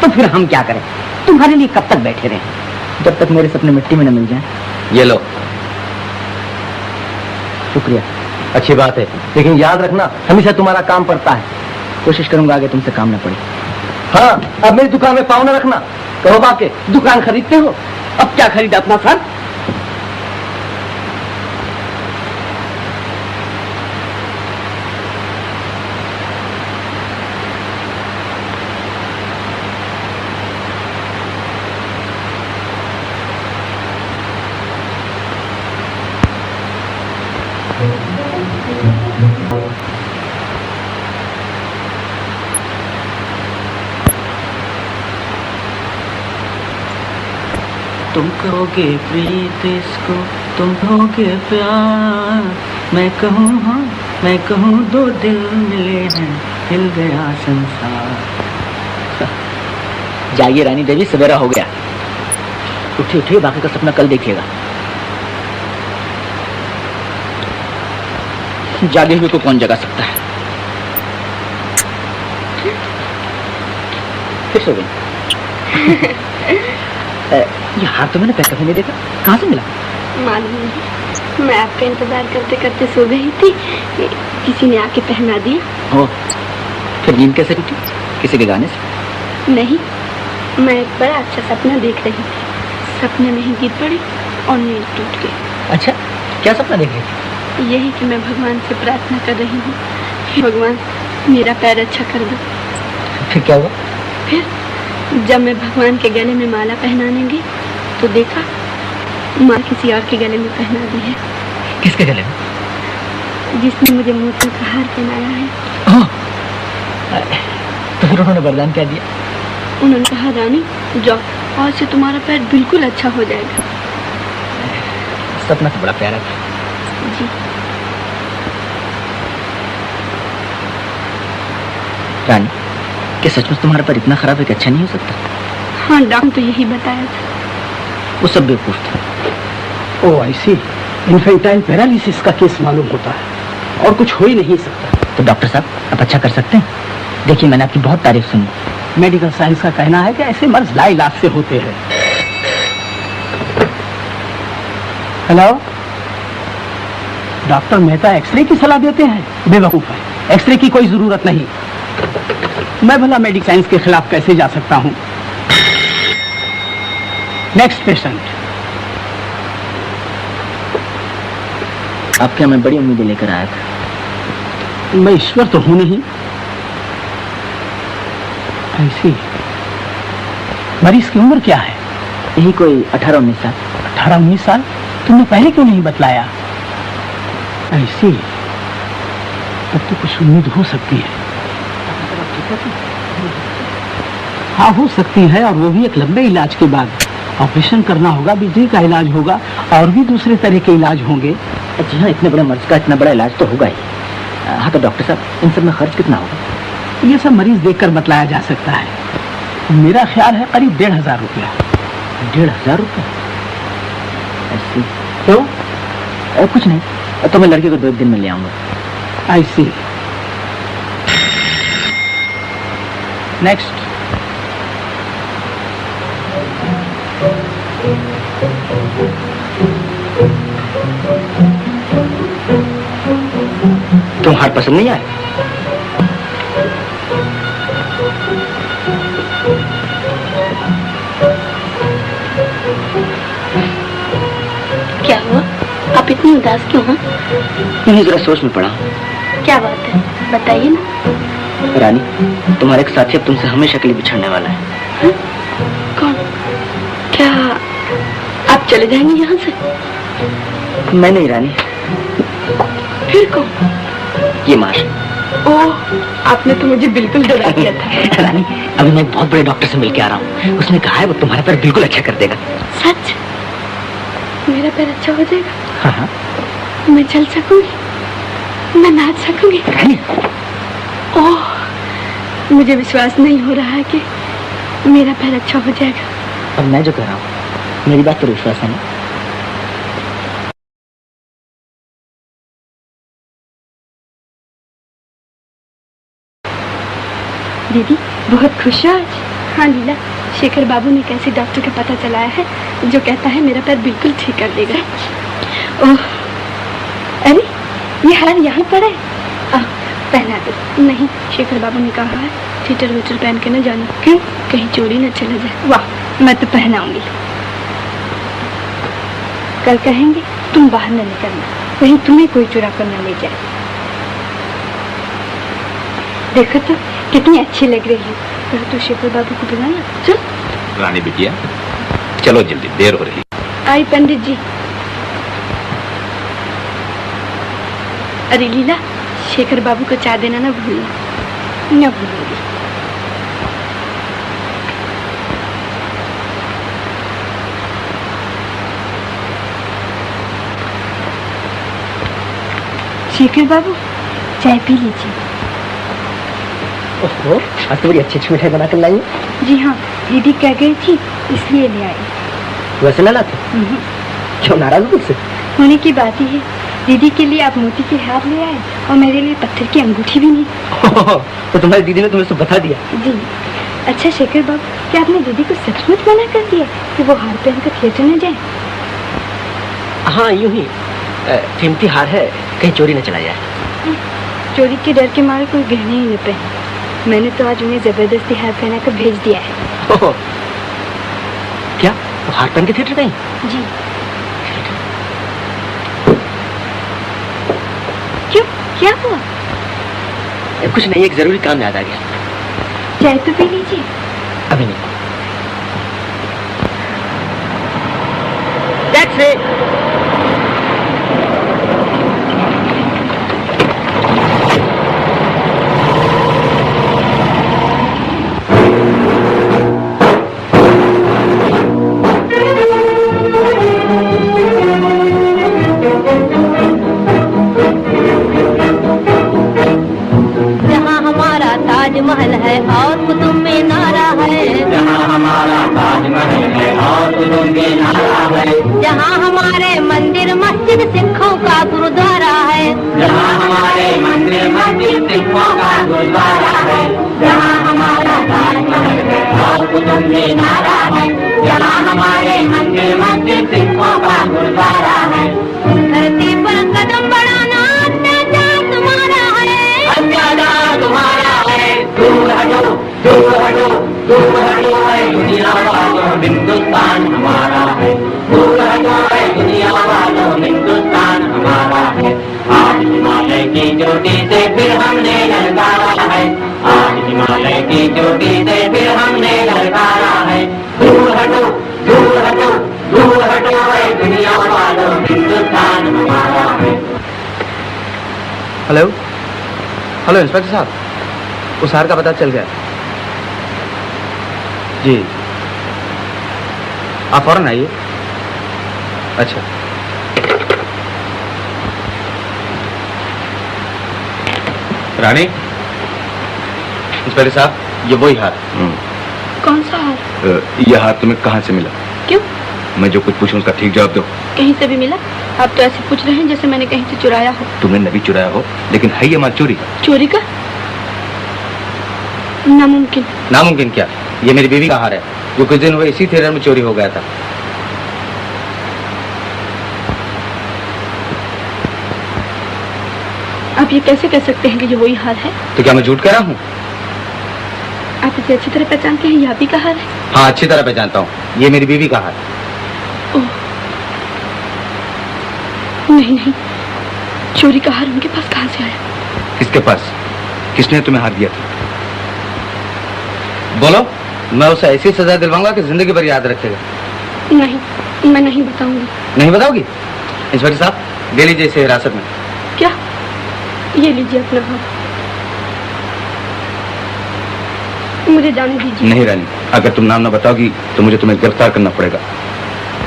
तो फिर हम क्या करें? तुम्हारे लिए कब तक बैठे रहें? जब तक मेरे सपने मिट्टी में न मिल जाएं। ये लो। शुक्रिया। अच्छी बात है, लेकिन याद रखना हमेशा तुम्हारा काम पड़ता है। कोशिश करूंगा आगे तुमसे काम न पड़े। हाँ, अब मेरी दुकान में पाँव न रखना। कहो बाके, दुकान खरीदते हो? अब क्या खरीदा अपना सर? तुम कहोगे प्रीत इसको, तुम कहोगे प्यार, मैं कहूँ हाँ, मैं कहूँ दो दिल मिले हैं, हिल गया संसार। जाइए रानी देवी, सवेरा हो गया। उठिए उठिए, बाकी का सपना कल देखिएगा। जागे हुए को कौन जगा सकता है? फिर सो गई। ये हार तो मैंने पैर कभी नहीं देखा, कहाँ से मिला? मालूम नहीं, मैं आपका इंतजार करते करते सो गई थी, किसी ने आके पहना दिया। ओ, फिर नींद कैसे टूटी? किसी के गाने से? नहीं, मैं एक बड़ा अच्छा सपना देख रही थी। सपने में ही गिर पड़ी और नींद टूट गई। अच्छा, क्या सपना देख रही थी? यही कि मैं भगवान से प्रार्थना कर रही हूँ, भगवान मेरा पैर अच्छा कर दो। फिर क्या हुआ? फिर जब मैं भगवान के गले में माला पहनाने गई तो देखा माँ किसी और के गले में पहना दी है। किसके गले में? जिसने मुझे मोतियों का हार पहनाया है। तो फिर उन्होंने वरदान क्या दिया? उन्होंने कहा रानी जाओ, आज से तुम्हारा पैर बिल्कुल अच्छा हो जाएगा। सपना तो बड़ा प्यारा था। जी। रानी, क्या सचमुच तुम्हारा पैर इतना खराब है कि अच्छा नहीं हो सकता? हाँ, डॉक्टर तो यही बताया था। वो सब बेवकूफ था। ओ ऐसी इन्फेंटाइल पैरालिसिस का केस मालूम होता है और कुछ हो ही नहीं सकता। तो डॉक्टर साहब, आप अच्छा कर सकते हैं। देखिए, मैंने आपकी बहुत तारीफ सुनी। मेडिकल साइंस का कहना है कि ऐसे मर्ज लाइलाज से होते हैं। हेलो, डॉक्टर मेहता एक्सरे की सलाह देते हैं? बेवकूफ है, एक्सरे की कोई जरूरत नहीं। मैं भला मेडिकल साइंस के खिलाफ कैसे जा सकता हूं? Next patient. आपके यहाँ मैं बड़ी उम्मीदें लेकर आया था। मैं ईश्वर तो हूं नहीं। ऐसी मरीज की उम्र क्या है? यही कोई 18-19 साल। 18-19 साल? तुमने पहले क्यों नहीं बतलाया? ऐसी तब तो कुछ उम्मीद हो सकती है। हाँ, हो सकती है, और वो भी एक लंबे इलाज के बाद। ऑपरेशन करना होगा, बिजली का इलाज होगा और भी दूसरे तरह के इलाज होंगे। जी हाँ, इतने बड़े मर्ज का इतना बड़ा इलाज तो होगा ही। हाँ तो डॉक्टर साहब, इन सब में खर्च कितना होगा? ये सब मरीज देखकर बतलाया जा सकता है। मेरा ख्याल है करीब 1500 रुपया। 1500 रुपया? ऐसी तो कुछ नहीं, तो मैं लड़के को 2 दिन में ले आऊंगा। ऐसी नेक्स्ट। तुम हार पसंद नहीं आए? क्या हुआ? आप इतनी उदास क्यों हैं? नहीं, जरा सोच में पड़ा। क्या बात है, बताइए ना। रानी, तुम्हारे एक साथी अब तुमसे हमेशा के लिए बिछड़ने वाला है। कौन? क्या आप चले जाएंगे यहाँ से? मैं नहीं रानी। फिर कौन? ये माश। ओह, आपने तो मुझे बिल्कुल डरा दिया था। रानी, अभी मैं एक बहुत बड़े डॉक्टर से मिल के आ रहा हूँ। उसने कहा है वो तुम्हारा पैर बिल्कुल अच्छा कर देगा। सच? मेरा पैर अच्छा हो जाएगा? हाँ हाँ। मैं चल सकूंगी, मैं नाच सकूंगी। रानी, ओह, मुझे विश्वास नहीं हो रहा है कि मेरा पैर अच्छा हो जाएगा। अब मैं जो कह रहा हूँ मेरी बात पर विश्वास है ना? दीदी बहुत खुश है आज। हाँ लीला, शेखर बाबू ने कैसे डॉक्टर का पता चलाया है जो कहता है मेरा पैर बिल्कुल ठीक कर देगा। ओह, अरे ये हार यहाँ पर है, पहना दो। नहीं, शेखर बाबू ने कहा है थीटर वीटर पहन के न जाना। क्यों? कहीं चोरी न चला जाए। वाह, मैं तो पहनाऊंगी। कल कहेंगे तुम बाहर न निकलना, कहीं तुम्हें कोई चुरा कर न ले जाए। देखो तो कितनी अच्छी लग रही है। तो शेखर बाबू को बुलाना। चल रानी बिटिया, चलो जल्दी, देर हो रही। आई पंडित जी। अरे लीला, शेखर बाबू को चाय देना ना भूलना। न भूलूंगी। शेखर बाबू, चाय पी लीजिए। ओहो, आज तो बड़ी अच्छी अच्छी मिठाई बनाकर लाई है। जी हाँ, दीदी कह गई थी इसलिए ले आई। वैसे ना लाते? क्यों, नाराज हो मुझसे? होने की बात ही है। दीदी के लिए आप मोती के हार ले आए और मेरे लिए पत्थर की अंगूठी भी नहीं। तो तुम्हारी दीदी ने तुम्हें सब बता दिया? जी। अच्छा शेखर बाबू, क्या आपने दीदी को सचमुच मना कर दिया कि वो हार पहनकर थिएटर न जाए? हाँ, यूं ही कीमती हार है, कहीं चोरी न चला जाए। चोरी के डर के मारे कोई गहने ही न पहने। मैंने तो आज उन्हें जबरदस्ती हार पहना कर भेज दिया है। क्या तो हार पहन के थिएटर गई? जी। क्यों, क्या हुआ? कुछ नहीं, एक जरूरी काम याद आ गया। चाय तो पी लीजिए। अभी नहीं। टैक्सी। महल है और कुतुब मीनारा है, जहाँ हमारा ताजमहल है और कुतुब मीनारा है, जहाँ हमारे मंदिर मस्जिद सिखों का गुरुद्वारा है, जहाँ हमारे मंदिर मस्जिद सिखों का गुरुद्वारा है, जहाँ हमारा ताजमहल है और कुतुब मीनारा है, जहाँ हमारे मंदिर मस्जिद सिखों का गुरुद्वारा है। धरती पर कदम बढ़ाना अत्याचार तुम्हारा है, अत्याचार तुम्हारा है। दूर हटो, दूर हटो, दूर हटो है दुनिया वालों, हिंदुस्तान हमारा है। दूर हटो है दुनिया वालों, हिंदुस्तान हमारा है। आज हिमालय की चोटी से फिर हमने ललकारा है, आज हिमालय की चोटी से फिर हमने ललकारा है। दूर हटो, दूर हटो, दूर हटो है दुनिया वालों, हिंदुस्तान हमारा है। हेलो हेलो इंस्पेक्टर साहब, उस हार का पता चल गया जी। आप फौरन आइए। अच्छा, रानी। इंस्पेक्टर साहब, ये वही हार। कौन सा हार? यह हार तुम्हें कहाँ से मिला? क्यों? मैं जो कुछ पूछूं उसका ठीक जवाब दो। कहीं से भी मिला? आप तो ऐसे पूछ रहे हैं जैसे मैंने कहीं से चुराया हो। तुमने नहीं चुराया हो, लेकिन है ये माल चोरी का। चोरी का? नामुमकिन। नामुमकिन क्या? ये मेरी बीवी का हार है जो कुछ दिन हुए इसी थिएटर में चोरी हो गया था। आप ये कैसे कह सकते हैं कि ये वही हार है? तो क्या मैं झूठ कह रहा हूँ? आप इसे अच्छी तरह पहचानते हैं, यह भी का हार है? हाँ, अच्छी तरह पहचानता हूँ, ये मेरी बीवी का हार। नहीं नहीं, चोरी का हार उनके पास कहाँ से आया? किसके पास? किसने तुम्हें हार दिया था? बोलो, मैं उसे ऐसी सजा दिलवाऊंगा कि जिंदगी भर याद रखेगा। नहीं, मैं नहीं बताऊंगी। नहीं बताओगी? इंस्पेक्टर साहब, ले लीजिए इसे हिरासत में। क्या? ये लीजिए अपना हाथ। मुझे जाने दीजिए। नहीं रानी, अगर तुम नाम ना बताओगी तो मुझे तुम्हें गिरफ्तार करना पड़ेगा।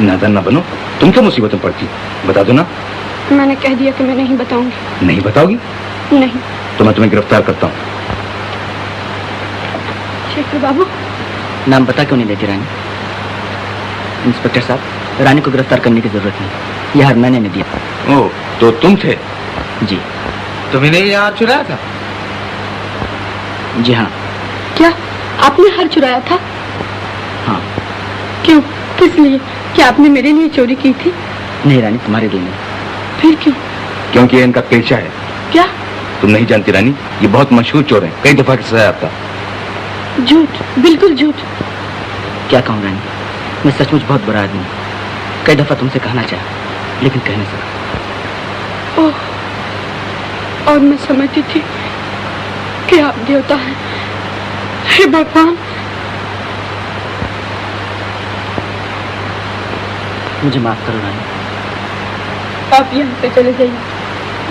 नादान ना बनो, तुम क्यों मुसीबत में पड़ती? बता दो ना। मैंने कह दिया कि मैं नहीं बताऊंगी। नहीं बताओगी? नहीं। तो मैं तुम्हें गिरफ्तार करता हूँ। शेखर बाबू। नाम बता क्यों नहीं देती रानी? इंस्पेक्टर साहब, रानी को गिरफ्तार करने की जरूरत नहीं, यह हरनाने ने दिया। ओ, तो तुम थे? जी। तुमने ये हार चुराया था? जी हाँ। क्या आपने हार चुराया था? हाँ। क्यों, किस लिए? क्या आपने मेरे लिए चोरी की थी? नहीं रानी, तुम्हारे लिए नहीं। फिर क्यों? क्योंकि ये इनका पेशा है। क्या? तुम नहीं जानती रानी, ये बहुत मशहूर चोर है, कई दफा की सजा आता। झूठ, बिल्कुल झूठ। क्या कहूँ रानी, मैं सचमुच बहुत बुरा आदमी हूँ। कई दफा तुमसे कहना चाहा, लेकिन कह नहीं सका। ओह, और मैं समझती थी कि आप देवता हैं। हे भगवान। मुझे माफ करो रानी। आप यहाँ से चले जाइए,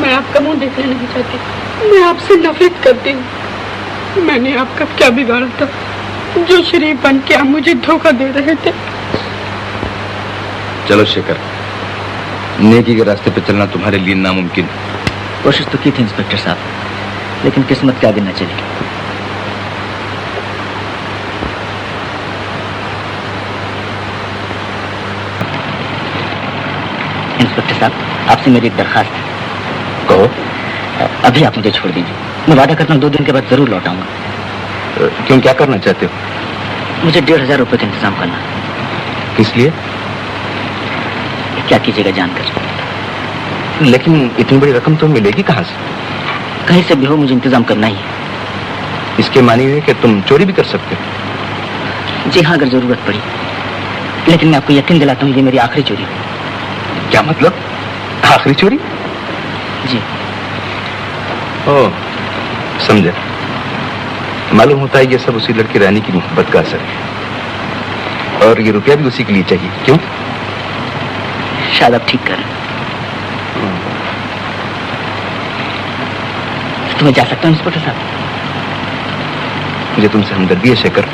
मैं आपका मुंह देखना नहीं चाहती। मैं आपसे नफरत करती हूँ। मैंने आपका क्या बिगाड़ा था जो शरीफ बन के आप मुझे धोखा दे रहे थे? चलो शेखर, नेकी के रास्ते पे चलना तुम्हारे लिए नामुमकिन। कोशिश तो की थी इंस्पेक्टर साहब, लेकिन किस्मत के आगे न चली। इंस्पेक्टर साहब, आपसे मेरी एक दरखास्त है। कहो। अभी आप मुझे छोड़ दीजिए, मैं वादा करता हूँ 2 दिन के बाद जरूर लौट आऊंगा। क्यों, क्या करना चाहते हो? मुझे 1500 रुपए का इंतजाम करना। किस लिए? क्या कीजिएगा जानकर। लेकिन इतनी बड़ी रकम तो मिलेगी कहाँ से? कहीं से भी हो, मुझे इंतजाम करना ही है। इसके मानी है कि तुम चोरी भी कर सकते हो? जी हाँ, अगर जरूरत पड़ी, लेकिन मैं आपको यकीन दिलाता हूँ ये मेरी आखिरी चोरी है। क्या मतलब, आखिरी चोरी? जी। ओह, समझा। मालूम होता है ये सब उसी लड़की रानी की मोहब्बत का असर है, और ये रुपया भी उसी के लिए चाहिए। क्यों? शायद आप ठीक कर रहे हैं। तो मैं जा सकता हूँ इंस्पेक्टर साहब? मुझे तुमसे हमदर्दी है शेखर,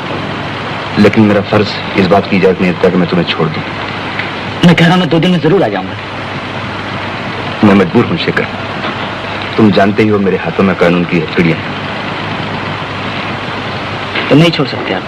लेकिन मेरा फर्ज इस बात की इजाजत नहीं देता कि मैं तुम्हें छोड़ दूं। मैं कह रहा हूँ मैं 2 दिन में जरूर आ जाऊंगा। मैं मजबूर हूँ शेखर, तुम जानते ही हो मेरे हाथों में कानून की हथकड़ियां हैं। तो नहीं छोड़ सकते आप?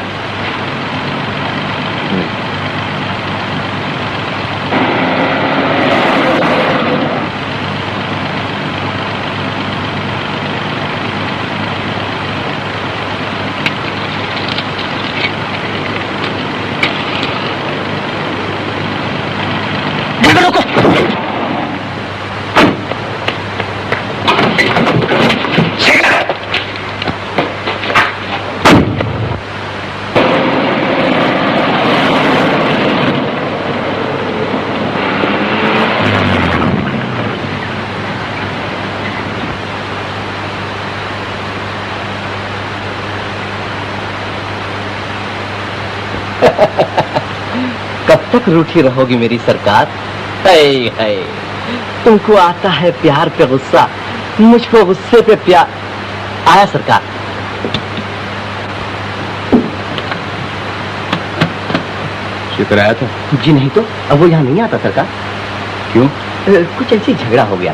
कब तक रूठी रहोगी मेरी सरकार? है तुमको आता है प्यार पे गुस्सा, मुझको गुस्से पे प्यार। आया सरकार। शेखर आया था? जी नहीं तो, अब वो यहाँ नहीं आता सरकार। क्यों? कुछ ऐसी झगड़ा हो गया।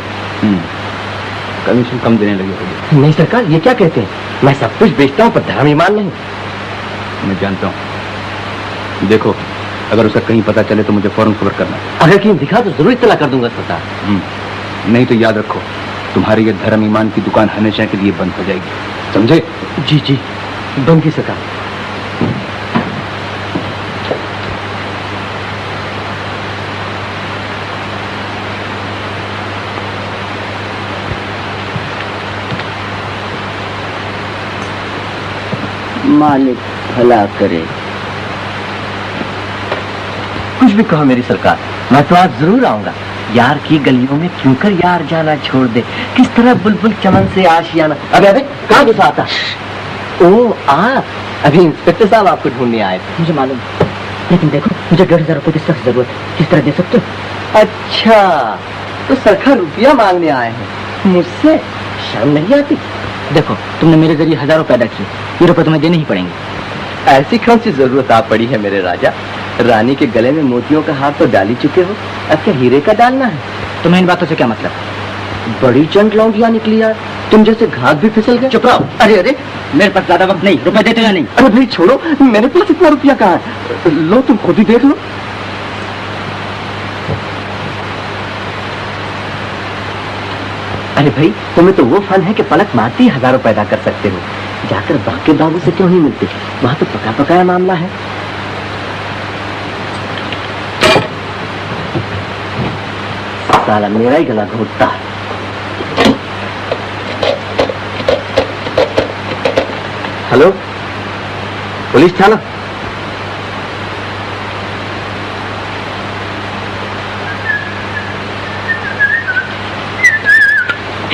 कमीशन कम देने लगे होंगे। नहीं सरकार, ये क्या कहते हैं? मैं सब कुछ बेचता हूँ पर धर्म ईमान नहीं। मैं जानता हूँ। देखो, अगर उसे कहीं पता चले तो मुझे फौरन खबर करना। अगर कहीं दिखा तो जरूर इत्तला कर दूंगा सरकार। नहीं तो याद रखो, तुम्हारी ये धर्म ईमान की दुकान हमेशा के लिए बंद हो जाएगी, समझे? जी जी, बंद की सरकार। मालिक भला करे। कुछ भी कहो मेरी सरकार, मैं तो आज जरूर आऊंगा। यार की गलियों में क्यों कर यार जाना छोड़ दे, किस तरह बुलबुल चमन से आशियाना। अबे अबे कहाँ गुस्सा आता? ओ अभी इंस्पेक्टर साहब आपको ढूंढने आए थे। मुझे मालूम, लेकिन देखो मुझे 1500 रुपए की सख्त जरूरत है, किस तरह दे सकते हो? अच्छा, तो सरकार रुपया मांगने आए हैं मुझसे? शर्म नहीं आती? देखो, तुमने मेरे जरिए हजारों पैदा किए, ये रुपए तुम्हें देने ही पड़ेंगे। ऐसी कौन सी जरूरत आ पड़ी है मेरे राजा? रानी के गले में मोतियों का हार तो डाल ही चुके हो, अब क्या हीरे का डालना है? तुम्हें इन बातों से क्या मतलब? बड़ी चंट लौंडिया निकली यार, तुम जैसे घात भी फिसल गए। चुप रहो। अरे अरे मेरे पास ज्यादा वक्त नहीं, रुपए देते या नहीं? अरे भाई छोड़ो, मेरे पास इतना रुपया कहाँ है, लो तुम खुद ही देख लो। अरे भाई तुम्हें तो वो फन है कि पलक मारती 1000 पैदा कर सकते हो, जाकर बाकी बाबू से क्यों नहीं मिलते, वहां तो पका पकाया मामला है। साला मेरा ही गला घोटता। हेलो पुलिस थाना।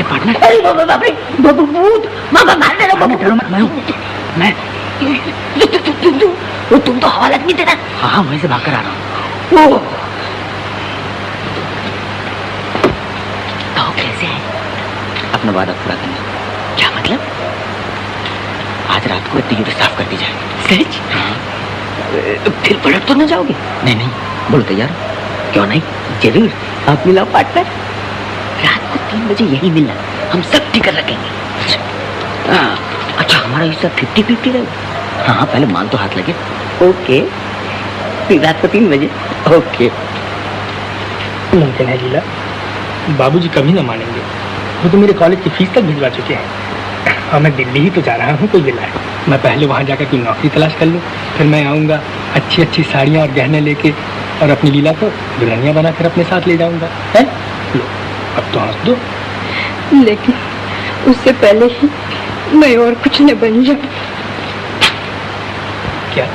पार्टनर, अरे बाबा बाप रे, बाबू भूत, मामा मार दे रहा बाबू। डरो मत, मैं तुम तो हवालत नहीं देना। हाँ वहीं से भागकर आ रहा हूँ। तो कैसे है? अपना वादा पूरा करना। क्या मतलब? आज रात को तिजोरी साफ कर दी जाए। सच? हाँ। फिर पलट तो न जाओगे? नहीं नहीं, बोलो तैयार? क्यों नहीं, जरूर। आप मिलाओ पार्टनर, रात को 3 बजे यही मिलना, हम सब टिकट रखेंगे। अच्छा हमारा हिस्सा 50-50 रहेगा? हाँ पहले मान तो हाथ लगे। ओके, फिर रात को 3 बजे। ओके। मुमकिन है लीला, बाबूजी कभी ना मानेंगे, वो तो मेरे कॉलेज की फीस तक भिजवा चुके हैं। और मैं दिल्ली ही तो जा रहा हूँ, कोई दिलाए। मैं पहले वहाँ जाकर कोई नौकरी तलाश कर लूँ, फिर मैं आऊँगा अच्छी अच्छी साड़ियाँ और गहने लेके, और अपनी लीला को दुल्हनिया बनाकर अपने साथ ले जाऊँगा। है लो, अब तो हंस दो। लेकिन उससे पहले ही मैं और कुछ न बन जाऊं। क्या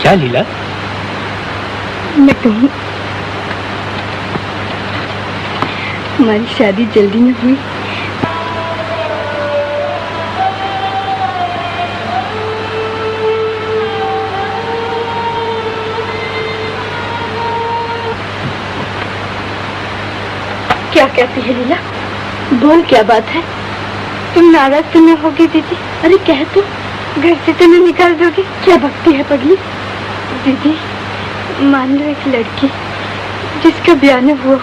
क्या लीला? मैं कहूँ हमारी शादी जल्दी में हुई। क्या कहती है लीला? बोल, क्या बात है? तुम नाराज तो न होगी दीदी? अरे कह तो, घर से तो नहीं निकाल दोगी? क्या भक्ति है पगली? दीदी मान लो एक लड़की जिसका ब्याह न हुआ,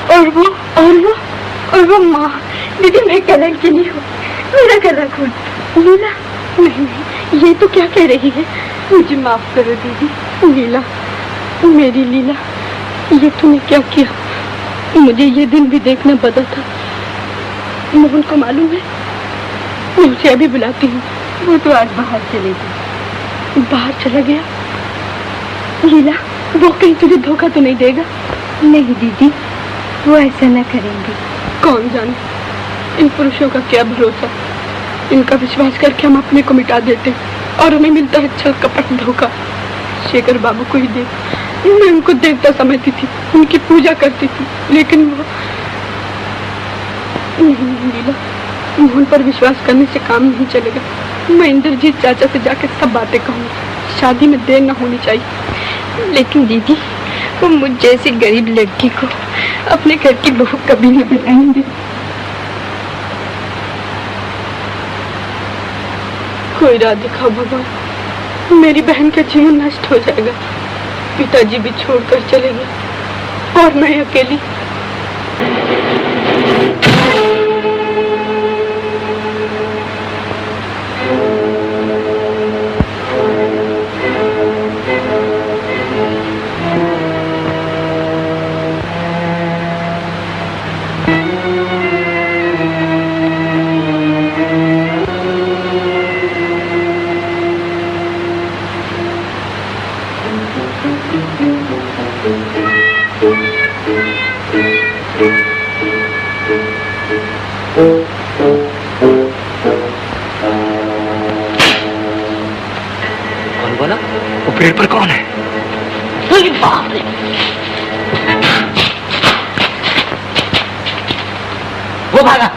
और वो माँ। दीदी मैं कलंकी नहीं हूँ, मेरा गला घोट। लीला नहीं, ये तो क्या कह रही है? मुझे माफ करो दीदी। लीला, मेरी लीला, ये तूने क्या किया? मुझे ये दिन भी देखना पड़ा था। मोहन को मालूम है? मैं उसे अभी बुलाती हूँ। वो तो आज बाहर चले गए। बाहर चला गया? लीला, वो कहीं तुझे धोखा तो नहीं देगा? नहीं दीदी, वो ऐसा न करेंगे। कौन जाने, इन पुरुषों का क्या भरोसा। इनका विश्वास करके हम अपने को मिटा देते और हमें मिलता है छल कपट धोखा। शेखर बाबू को ही देख, मैं उनको देवता समझती थी, उनकी पूजा करती थी, लेकिन वो नहीं लीला, मोहन पर विश्वास करने से काम नहीं चलेगा। मैं इंद्रजीत चाचा से जाकर सब बातें कहूँगी। शादी में देर न होनी चाहिए। लेकिन दीदी, वो मुझ जैसी गरीब लड़की को अपने घर की बहू कभी नहीं बनाएंगे। कोई राह दिखाओ भगवान, मेरी बहन का जीवन नष्ट हो जाएगा। पिताजी भी छोड़कर चले गए और मैं अकेली। पेड़ पर कौन है? बाप रे, वो भागा।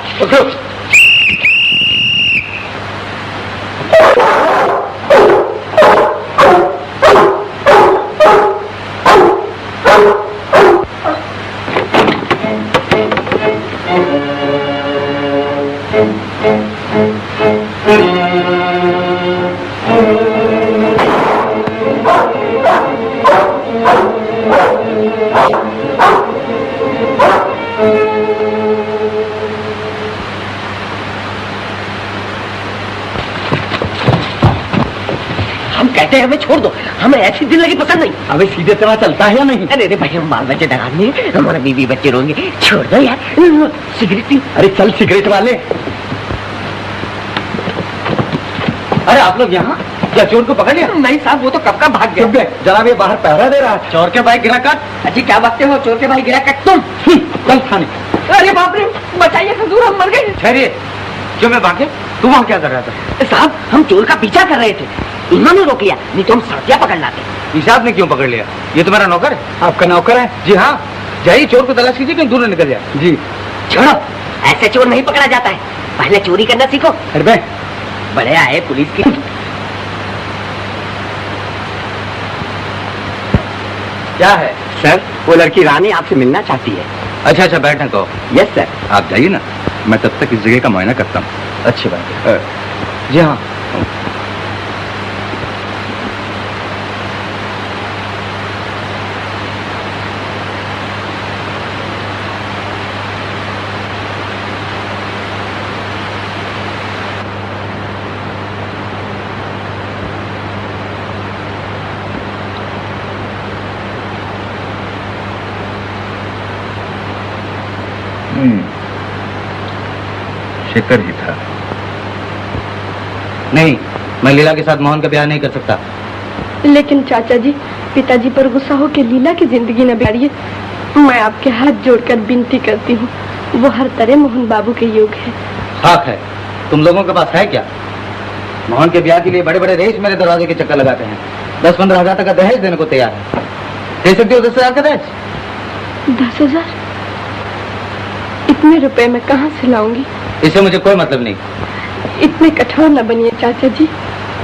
कहते हैं हमें छोड़ दो, हमें ऐसी जिंदगी पसंद नहीं। अबे सीधे तरह चलता है या नहीं? अरे भाई हम बाल बच्चे डराने, हमारा बीवी बच्चे रोएंगे, छोड़ दो यार। Cigarette P. अरे चल सिगरेट वाले। अरे आप लोग यहाँ क्या चोर को पकड़ लिया? नहीं साहब, वो तो कब का भाग गया। जनाब ये बाहर पहरा दे रहा है। चोर के भाई गिरा काट। अजी क्या बातें हो, चोर के भाई गिरा काट तुम। चल थाने। अरे बाप रे, बचाइए हुजूर, हम मर गए। ठहरिए, क्यों मैं भागे? तू वहाँ क्या कर रहा था? साहब हम चोर का पीछा कर रहे थे, इन्होंने रोक लिया, नहीं तो हम सड़कियाँ पकड़ लाते। हिसाब ने क्यों पकड़ लिया? ये तो मेरा नौकर है। आपका नौकर है? जी हाँ, जाइए चोर को तलाश कीजिए, कहीं दूर न निकल जाए। जी। छोड़ो, ऐसे चोर नहीं पकड़ा जाता है, पहले चोरी करना सीखो। अरे बड़े आए पुलिस की। क्या है सर, वो लड़की रानी आपसे मिलना चाहती है। अच्छा अच्छा, बैठने को। Yes sir. आप जाइए ना, मैं तब तक इस जगह का मुआयना करता हूँ। अच्छी बात है। जी हाँ। शेखर ही था। नहीं, मैं लीला के साथ मोहन का ब्याह नहीं कर सकता। लेकिन चाचा जी, पिताजी पर गुस्सा हो के लीला की जिंदगी न बिगाड़िए। मैं आपके हाथ जोड़कर विनती करती हूँ, वो हर तरह मोहन बाबू के योग्य है। हक है। तुम लोगों के पास है क्या? मोहन के ब्याह के लिए बड़े बड़े रईस मेरे दरवाजे के चक्कर लगाते हैं। 10-15 हजार तक का दहेज देने को तैयार है। दे सकते हो 10 हजार का दहेज? 10,000? इतने रुपए मैं कहाँ से लाऊंगी? इससे मुझे कोई मतलब नहीं। इतने कठोर न बनिए चाचा जी।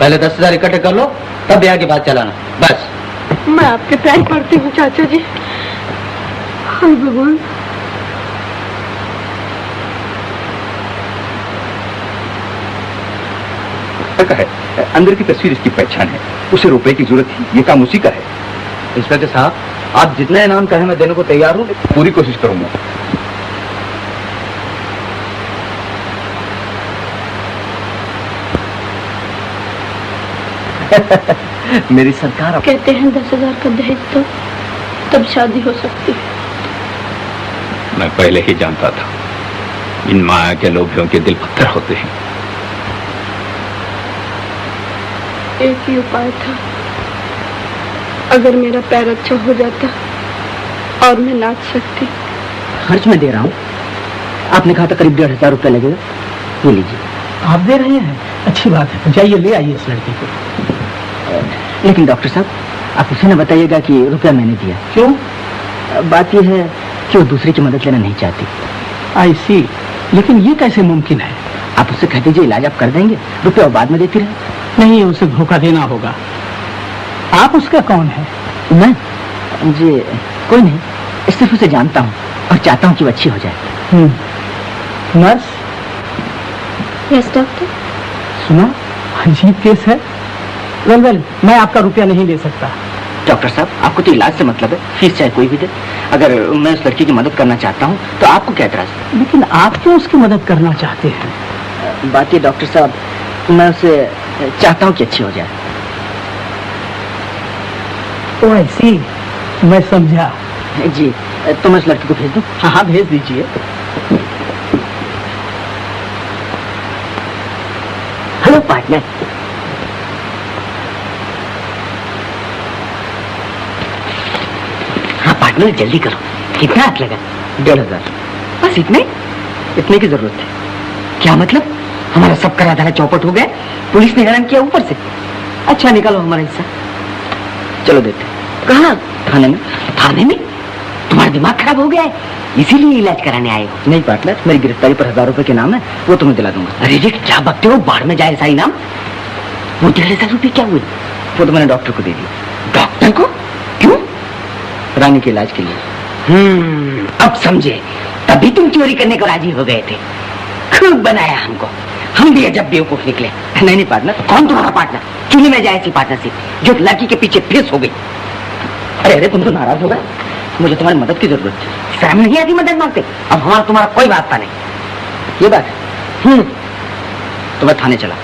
पहले 10,000 इकट्ठे कर लो, तब ब्याह की बात चलाना। बस। मैं आपके पैर पड़ती हूँ चाचा जी। हाय भगवान। है, अंदर की तस्वीर इसकी पहचान है। उसे रुपए की जरूरत थी, ये काम उसी का है। इंस्पेक्टर साहब, आप जितना इनाम कहें मैं देने को तैयार हूँ, पूरी कोशिश करूंगा। मेरी सरकार कहते हैं 10,000 का दहेज तो तब शादी हो सकती है। मैं पहले ही जानता था, इन माया के लोभियों के दिल पत्थर होते हैं। एक ही उपाय था, अगर मेरा पैर अच्छा हो जाता और मैं नाच सकती। खर्च में दे रहा हूँ, आपने कहा था करीब 1,500 रुपया लगेगा, ये लीजिए। आप दे रहे हैं? अच्छी बात है, जाइए ले आइए इस लड़की को। लेकिन डॉक्टर साहब, आप उसे न बताइएगा कि रुपया मैंने दिया। क्यों? बात यह है कि वो दूसरे की मदद लेना नहीं चाहती। आई सी, लेकिन ये कैसे मुमकिन है? आप उससे कह दीजिए इलाज आप कर देंगे, रुपया बाद में देती रहे। नहीं, उसे धोखा देना होगा। आप उसका कौन है? मैं? जी कोई नहीं, सिर्फ उसे जानता हूँ और चाहता हूँ कि वो अच्छी हो जाए। नर्स? Yes doctor. सुना, अजीब केस है। वेल, मैं आपका रुपया नहीं ले सकता। डॉक्टर साहब, आपको तो इलाज से मतलब है, फीस चाहे कोई भी दे। अगर मैं उस लड़की की मदद करना चाहता हूँ तो आपको क्या एतराज? लेकिन आप क्यों उसकी मदद करना चाहते हैं? बात ये डॉक्टर साहब, मैं उसे चाहता हूँ कि अच्छी हो जाए। ओ आई सी, मैं समझा। जी, तो मैं उस लड़की को भेज दूँ? हाँ, भेज दीजिए। Hello partner. हाँ पार्टनर, जल्दी करो। कितना हाथ लगा? 1,500। बस इतने की जरूरत है। क्या मतलब? हमारा सब करा धारा चौपट हो गया, पुलिस ने हैरान किया ऊपर से। अच्छा निकालो हमारा हिस्सा। चलो देते। कहाँ? थाने में। थाने में? तुम्हारा दिमाग खराब हो गया है, इसीलिए इलाज कराने आए हो? नहीं पार्टनर, मेरी गिरफ्तारी पर 1,000 रुपए के नाम है, वो तुम्हें दिला दूंगा। अरे जी क्या बकते हो, बाढ़ में जाए ऐसा इनाम। वो 1,500 रुपये क्या हुए? वो तो मैंने डॉक्टर को दे दिया। डॉक्टर को? क्यों? रानी के इलाज के लिए। अब समझे, तभी तुम चोरी करने को राजी हो गए थे। खूब बनाया हमको, हम भी जब बेवकूफ निकले। नहीं पार्टनर। कौन तुम्हारा पार्टनर? चुनी में जाए ऐसी पार्टनरशिप जो लड़की के पीछे फेस हो गई। अरे तुम तो नाराज हो गए, मुझे तुम्हारी मदद की जरूरत है। शर्म नहीं आती मदद मांगते? अब हमारा तुम्हारा कोई वास्ता नहीं, ये बात है। तो मैं थाने चला।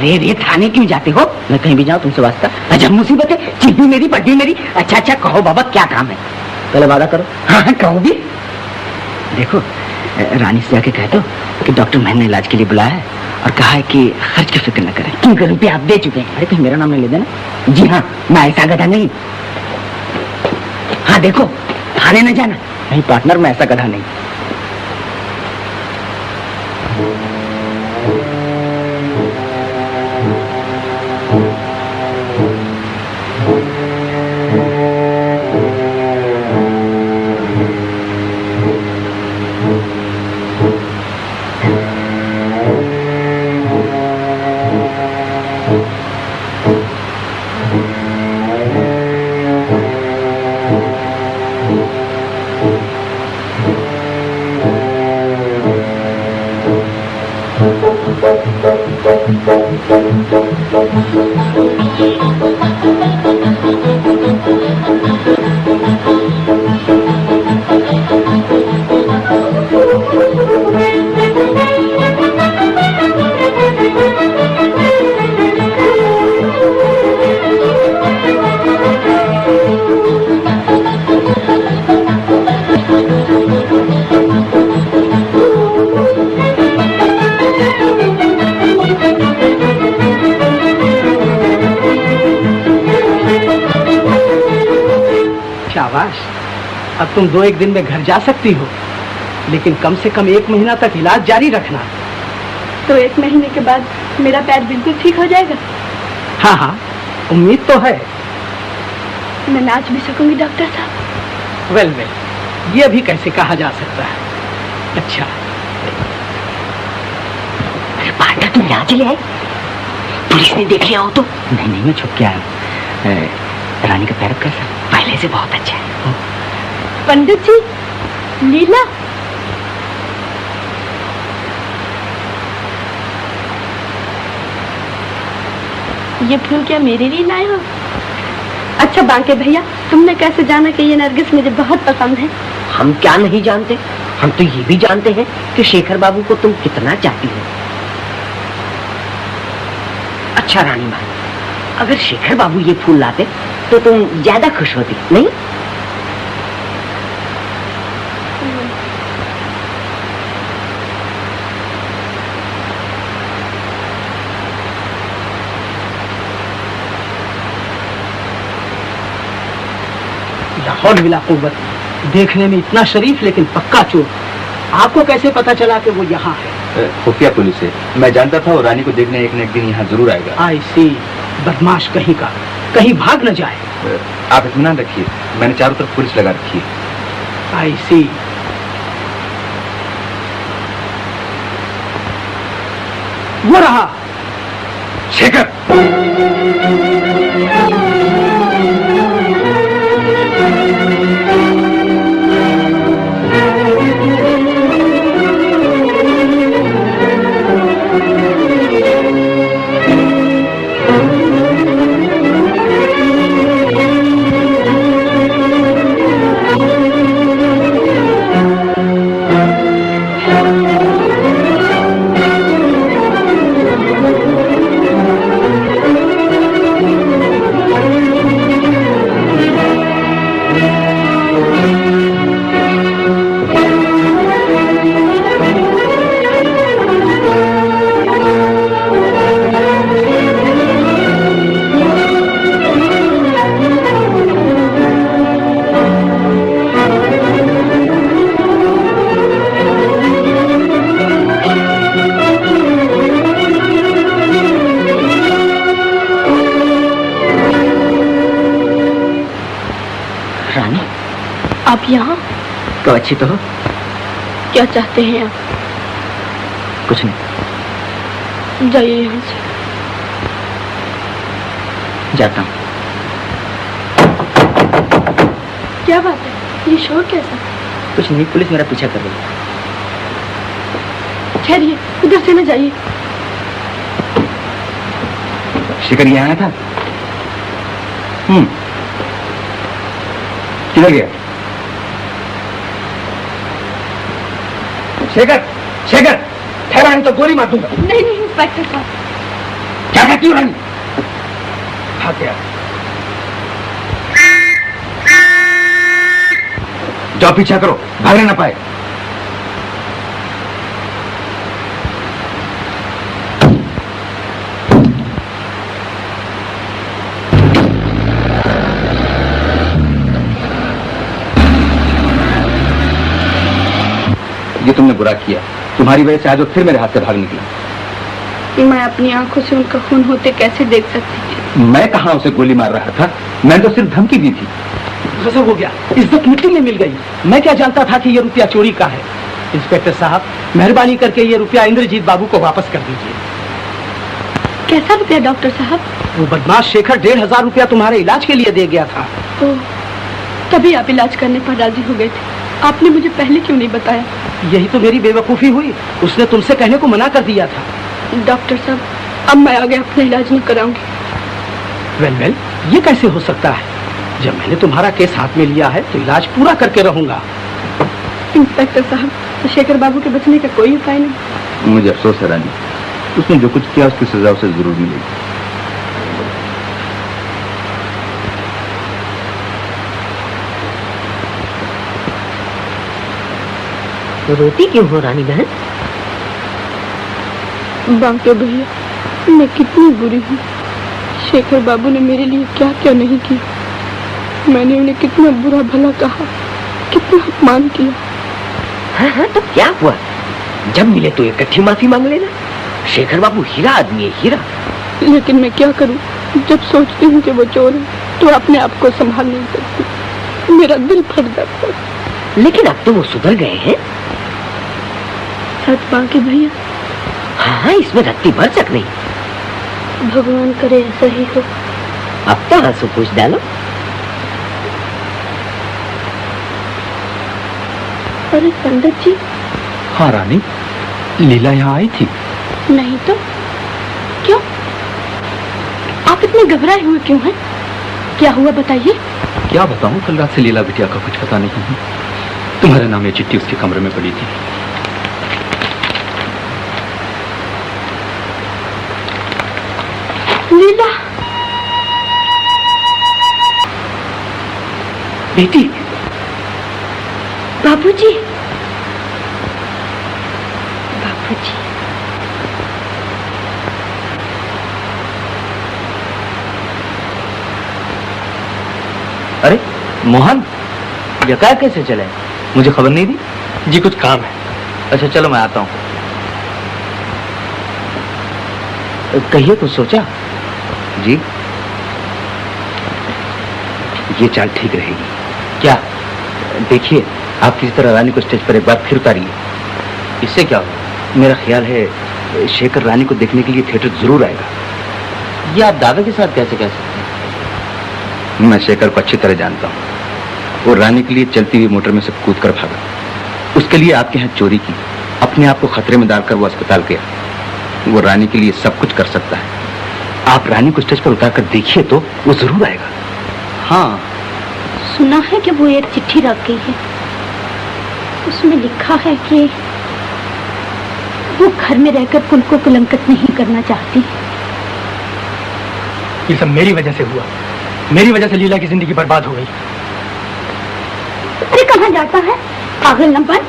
अरे रे, थाने क्यों जाते हो? मैं कहीं भी जाऊँ तुमसे वास्ता। अजब मुसीबत है, चिट्ठी मेरी पढ़ी मेरी। अच्छा अच्छा कहो बाबा, क्या काम है? पहले वादा करो। हाँ कहो भी। देखो, रानी से जाके कह दो कि डॉक्टर मैन ने इलाज के लिए बुलाया है और कहा है कि खर्च की फिक्र न करें। क्योंकि रुपये आप दे चुके हैं। अरे कहीं मेरा नाम नहीं ले देना। जी हाँ, मैं ऐसा गधा नहीं। हाँ देखो, थाने न जाना। नहीं पार्टनर, मैं ऐसा गधा नहीं। अब तुम 2-1 दिन में घर जा सकती हो, लेकिन कम से कम 1 महीना तक इलाज जारी रखना। तो 1 महीने के बाद मेरा पैर बिल्कुल ठीक हो जाएगा? हाँ हाँ, उम्मीद तो है। मैं नाच भी सकूंगी डॉक्टर साहब? वेल, ये भी कैसे कहा जा सकता है। अच्छा, अरे पार्टनर, तुम यहाँ चले आए? पुलिस ने देख लिया हो तो? नहीं नहीं, मैं छुप के आया हूँ। रानी का पैर कैसा? पहले से बहुत अच्छा है। पंडित जी, लीला। ये फूल क्या मेरे लिए लाए हो? अच्छा बांके भैया, तुमने कैसे जाना कि ये नरगिस मुझे बहुत पसंद है? हम क्या नहीं जानते, हम तो ये भी जानते हैं कि शेखर बाबू को तुम कितना चाहती हो। अच्छा रानी माँ, अगर शेखर बाबू ये फूल लाते तो तुम ज्यादा खुश होती, नहीं? लाहौल विला कुव्वत, देखने में इतना शरीफ लेकिन पक्का चोर। आपको कैसे पता चला कि वो यहाँ है? खुफिया पुलिस है, मैं जानता था वो रानी को देखने एक न एक दिन यहाँ जरूर आएगा। आई सी, बदमाश कहीं का, कहीं भाग न जाए। आप इत्मीनान रखिए, मैंने चारों तरफ पुलिस लगा रखी है। आई सी। वो रहा शेखर। आप यहाँ? तो अच्छी तो हो। क्या चाहते हैं आप? कुछ नहीं। जाइए यहाँ से। जाता हूँ। क्या बात है, ये शोर कैसा? कुछ नहीं, पुलिस मेरा पीछा कर रही है। ठहरिए, उधर से न जाइए। शिकर यहाँ आया था? किधर गया? शेखर, शेखर, ठहरा नहीं तो गोली मार दूंगा। नहीं नहीं इंस्पेक्टर साहब, क्या कहती हो रानी? हाँ क्या? जाओ पीछा करो, भागने ना पाए। ये तुमने बुरा किया, तुम्हारी वजह से आज वो फिर मेरे हाथ से भाग निकला। मैं अपनी आंखों से उनका खून होते कैसे देख सकती थी? मैं कहाँ उसे गोली मार रहा था, मैंने तो सिर्फ धमकी दी थी। गजब हो गया, इज्जत मिट्टी में मिल गई। मैं क्या जानता था कि ये रुपया चोरी का है। इंस्पेक्टर साहब, मेहरबानी करके ये रुपया इंद्रजीत बाबू को वापस कर दीजिए। कैसा रुपया डॉक्टर साहब? वो बदमाश शेखर 1500 रुपया तुम्हारे इलाज के लिए दे गया था। तो तभी आप इलाज करने पर राजी हो गए थे। आपने मुझे पहले क्यों नहीं बताया? यही तो मेरी बेवकूफी हुई, उसने तुमसे कहने को मना कर दिया था। डॉक्टर साहब, अब मैं आगे अपना इलाज नहीं कराऊंगी। वेल, ये कैसे हो सकता है? जब मैंने तुम्हारा केस हाथ में लिया है तो इलाज पूरा करके रहूंगा। इंस्पेक्टर साहब, तो शेखर बाबू के बचने का कोई उपाय नहीं? मुझे अफसोस है रानी, उसने जो कुछ किया उसकी सजा उसे जरूर मिलेगी। तो रोती क्यों हो रानी बहन? बांके भैया, मैं कितनी बुरी हूँ। शेखर बाबू ने मेरे लिए क्या क्या नहीं किया। मैंने उन्हें कितना बुरा भला कहा, कितना अपमान किया। हाँ, तो क्या हुआ? जब मिले तो इकट्ठी माफी मांग लेना। शेखर बाबू हीरा आदमी है, हीरा। लेकिन मैं क्या करूं? जब सोचती हूँ कि वो चोर है तो अपने आप को संभाल नहीं सकती। मेरा दिल फट जाता है। लेकिन अब तो वो सुधर गए हैं। सच बांके भैया? हाँ, इसमें रत्ती भर तक नहीं। भगवान करे ऐसा ही हो। अब तो आंसू पूछ डालो। अरे पंडित जी। हाँ रानी, लीला यहाँ आई थी? नहीं तो क्यों? आप इतने घबराए हुए क्यों हैं? क्या हुआ बताइए। क्या बताऊं, कल रात से लीला बिटिया का कुछ पता नहीं है। तुम्हारे नाम ये चिट्ठी उसके कमरे में पड़ी थी। लीला बेटी। बाबूजी, बाबूजी। अरे मोहन, यकार कैसे चले? मुझे खबर नहीं दी। जी कुछ काम है। अच्छा चलो मैं आता हूँ। कहिए, कुछ सोचा? जी, ये चाल ठीक रहेगी। क्या? देखिए, आप किसी तरह रानी को स्टेज पर एक बार फिर उतारिए। इससे क्या होगा? मेरा ख्याल है शेखर रानी को देखने के लिए थिएटर जरूर आएगा। ये आप दावे के साथ कैसे कह सकते हैं? मैं शेखर को अच्छी तरह जानता हूँ। वो रानी के लिए चलती हुई मोटर में से कूद कर भागा। उसके लिए आपके यहाँ चोरी की, अपने आप को खतरे में डालकर वो अस्पताल गया। वो रानी के लिए सब कुछ कर सकता है। आप रानी को स्टेज पर उतार कर देखिए तो वो जरूर आएगा। हाँ, सुना है कि वो एक चिट्ठी रख गई है। उसमें लिखा है कि वो घर में रहकर कुल को कलंकित नहीं करना चाहती। ये सब मेरी वजह से हुआ। मेरी वजह से लीला की जिंदगी बर्बाद हो गई। अरे कहाँ जाता है पागल नंबर?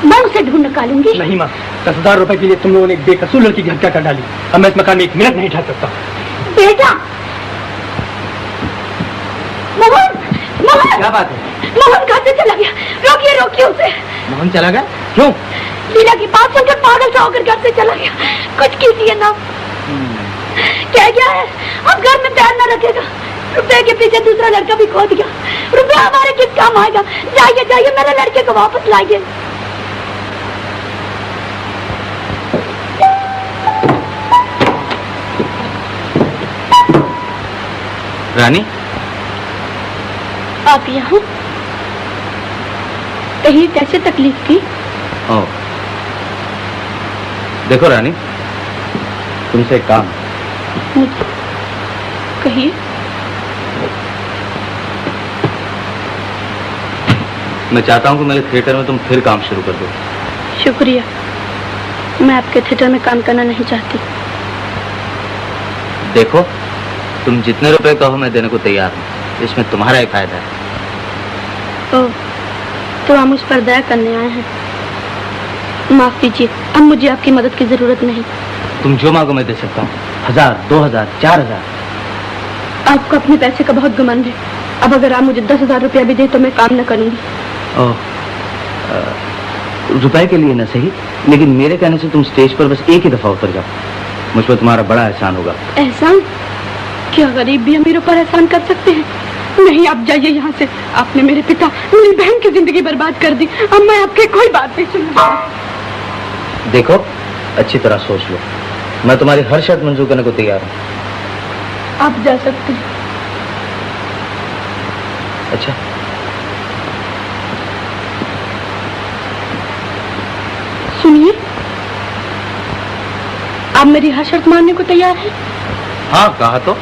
मैं उसे ढूंढ निकालूंगी। नहीं माँ, 10,000 रुपए के लिए तुम लोगों ने एक बेकसूर लड़की की हत्या कर डाली। अब मैं इस मकान में 1 मिनट नहीं ठहर सकता। बेटा, मोहन, मोहन। क्या बात है? मोहन घर से चला गया। रोकिए, रोकिए उसे। मोहन चला गया? क्यों? लीला की बात सुनकर पागल सा होकर घर से चला गया। कुछ कीजिए ना। क्या गया है? अब घर में पैर न रखेगा। रुपए के पीछे दूसरा लड़का भी खो दिया। रुपया हमारे किस काम आएगा? जाइए, जाइए, मेरे लड़के को वापस लाइए। रानी, आप यहाँ? कहीं कैसे तकलीफ की? ओ, देखो रानी, तुमसे एक काम। कहिए। मैं चाहता हूँ कि मेरे थिएटर में तुम फिर काम शुरू कर दो। शुक्रिया, मैं आपके थिएटर में काम करना नहीं चाहती। देखो, तुम जितने रुपए कहो मैं देने को तैयार हूँ। इसमें तुम्हारा ही फायदा है। ओह, तो हम उस पर दया करने आए हैं। माफ कीजिए, अब मुझे आपकी मदद की जरूरत नहीं। तुम जो मांगो मैं दे सकता हूँ। 1000, 2000, 4000। आपको अपने पैसे का बहुत घमंड है। अब अगर आप मुझे 10,000 रुपया भी दे तो मैं काम न करूंगी। ओह, रुपए के लिए न सही, लेकिन मेरे कहने से तुम स्टेज पर बस एक ही दफा उतर जाओ। मुझ पर तुम्हारा बड़ा एहसान होगा। एहसान? क्या गरीब भी अमीरों पर एहसान कर सकते हैं? नहीं, आप जाइए यहाँ से। आपने मेरे पिता, मेरी बहन की जिंदगी बर्बाद कर दी। अब मैं आपकी कोई बात नहीं सुनूंगा। देखो, अच्छी तरह सोच लो। मैं तुम्हारी हर शर्त मंजूर करने को तैयार हूँ। आप जा सकते हैं। अच्छा, सुनिए, आप मेरी हर शर्त मानने को तैयार हैं? हाँ, कहा तो।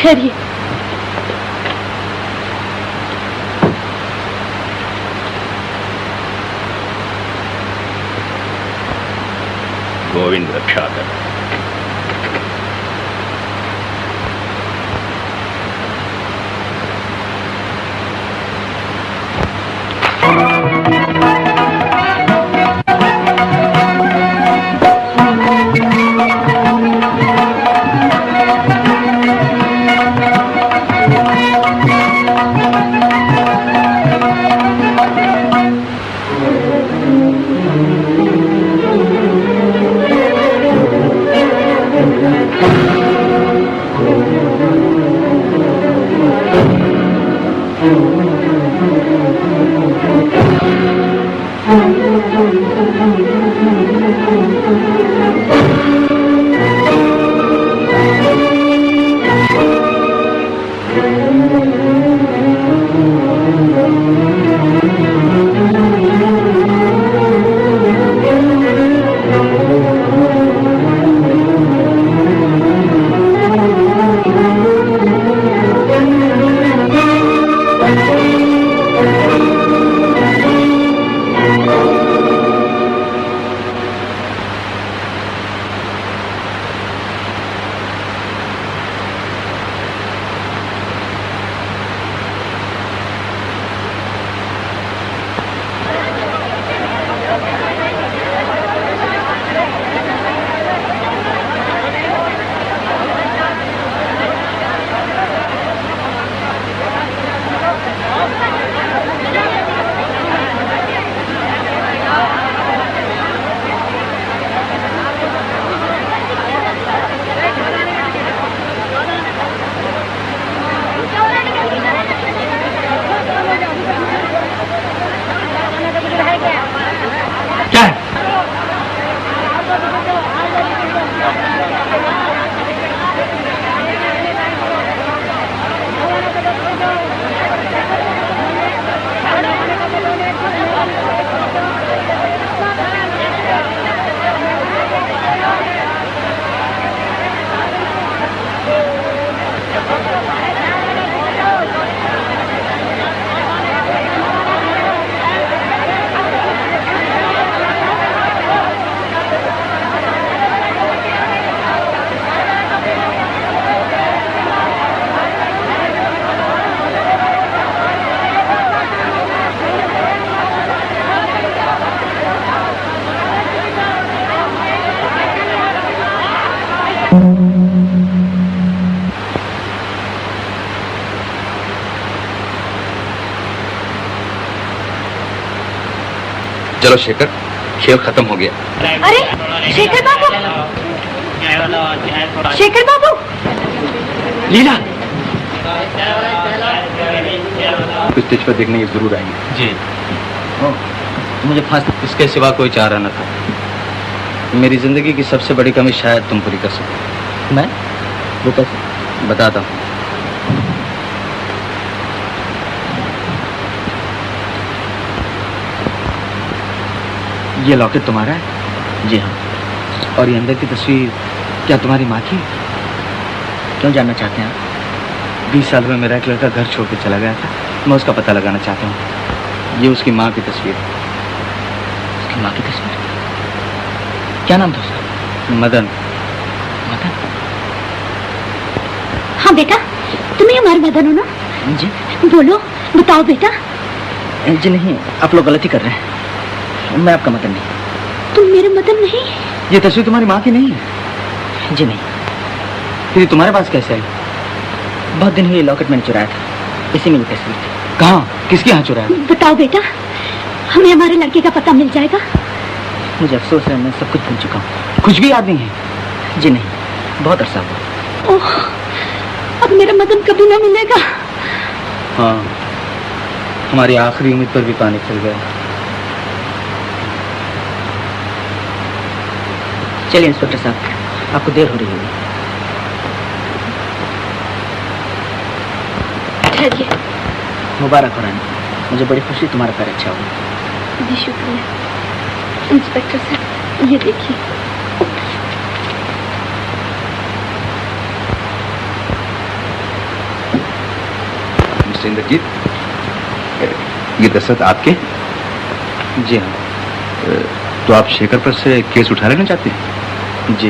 ठहरिए। गोविंद रक्षा कर। चलो शेखर, खेल खत्म हो गया। अरे शेखर बाबू, शेखर बाबू। लीला, स्टेज पर देखने की जरूर आएंगे। जी। मुझे फांसी इसके सिवा कोई चारा न था। मेरी जिंदगी की सबसे बड़ी कमी शायद तुम पूरी कर सको। मैं? वो कैसे? बताता हूँ। ये लॉकेट तुम्हारा है? जी हाँ। और ये अंदर की तस्वीर क्या तुम्हारी माँ की? क्यों जानना चाहते हैं आप? 20 साल में मेरा एक लड़का घर छोड़ के चला गया था। मैं उसका पता लगाना चाहता हूँ। ये उसकी माँ की तस्वीर है। उसकी माँ की तस्वीर? क्या नाम था उसका? मदन। मदन? हाँ बेटा, तुम्हें हमारे मदन हो ना? जी बोलो, बताओ बेटा। जी नहीं, आप लोग गलती कर रहे हैं। मैं आपका मदन नहीं। तुम मेरे मदन नहीं? ये तस्वीर तुम्हारी माँ की नहीं है? जी नहीं। फिर तुम्हारे पास कैसे आई? बहुत दिन हुए लॉकेट मैंने चुराया था, इसी में ये तस्वीर थी। कहाँ, किसके यहाँ चुराया? बताओ बेटा, हमें हमारे लड़के का पता मिल जाएगा। मुझे अफसोस है, मैं सब कुछ भूल चुका हूँ। कुछ भी याद नहीं है? जी नहीं, बहुत अरसा हुआ। ओह, अब मेरा मदन कभी ना मिलेगा। हाँ, हमारी आखिरी उम्मीद पर भी पानी फिर गया। चलिए इंस्पेक्टर साहब, आपको देर हो रही होगी। ठहरिए। मुबारक हो रानी, मुझे बड़ी खुशी, तुम्हारा पैर अच्छा होगा। जी शुक्रिया। इंस्पेक्टर साहब, ये देखिए। मिस्टर इंद्रजीत, ये दस्तखत आपके? जी हाँ। तो आप शेखर पर से केस उठा लेना चाहते हैं? जी,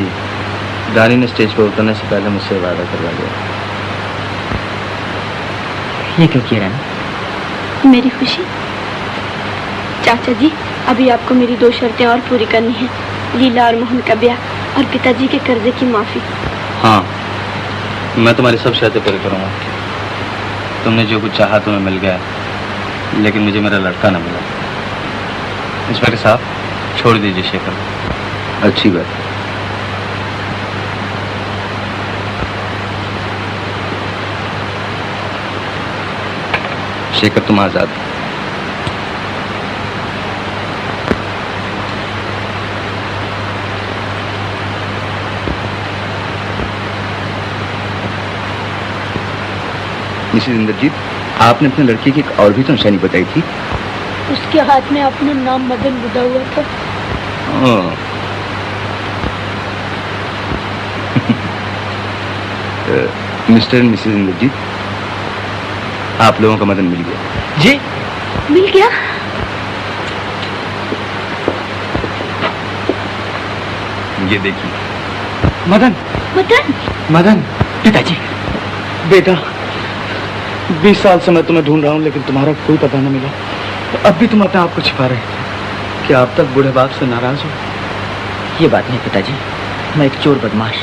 रानी ने स्टेज पर उतरने से पहले मुझसे वादा करवा दिया। ये क्यों किया रानी? मेरी खुशी। चाचा जी, अभी आपको मेरी 2 शर्तें और पूरी करनी है। लीला और मोहन का ब्याह और पिताजी के कर्जे की माफी। हाँ, मैं तुम्हारी सब शर्तें पूरी करूँगा। तुमने जो कुछ चाहा तुम्हें मिल गया, लेकिन मुझे मेरा लड़का न मिला। इंस्पेक्टर साहब, छोड़ दीजिए शेखर। अच्छी बात। शेखर, तुम आजाद। मिसेस इंद्रजीत, आपने अपने लड़के की एक और भी तो निशानी बताई थी। उसके हाथ में अपना नाम मदन बुधा हुआ था। मिस्टर एंड मिसेस इंद्रजीत, आप लोगों का मदन मिल गया। जी? मिल गया? ये देखिए। मदन। मदन? मदन, पिताजी। बेटा, 20 साल से मैं तुम्हें ढूंढ रहा हूँ, लेकिन तुम्हारा कोई पता न मिला। अब भी तुम अपने आप को छिपा रहे। क्या आप तक बूढ़े बाप से नाराज हो? ये बात नहीं पिताजी, मैं एक चोर बदमाश,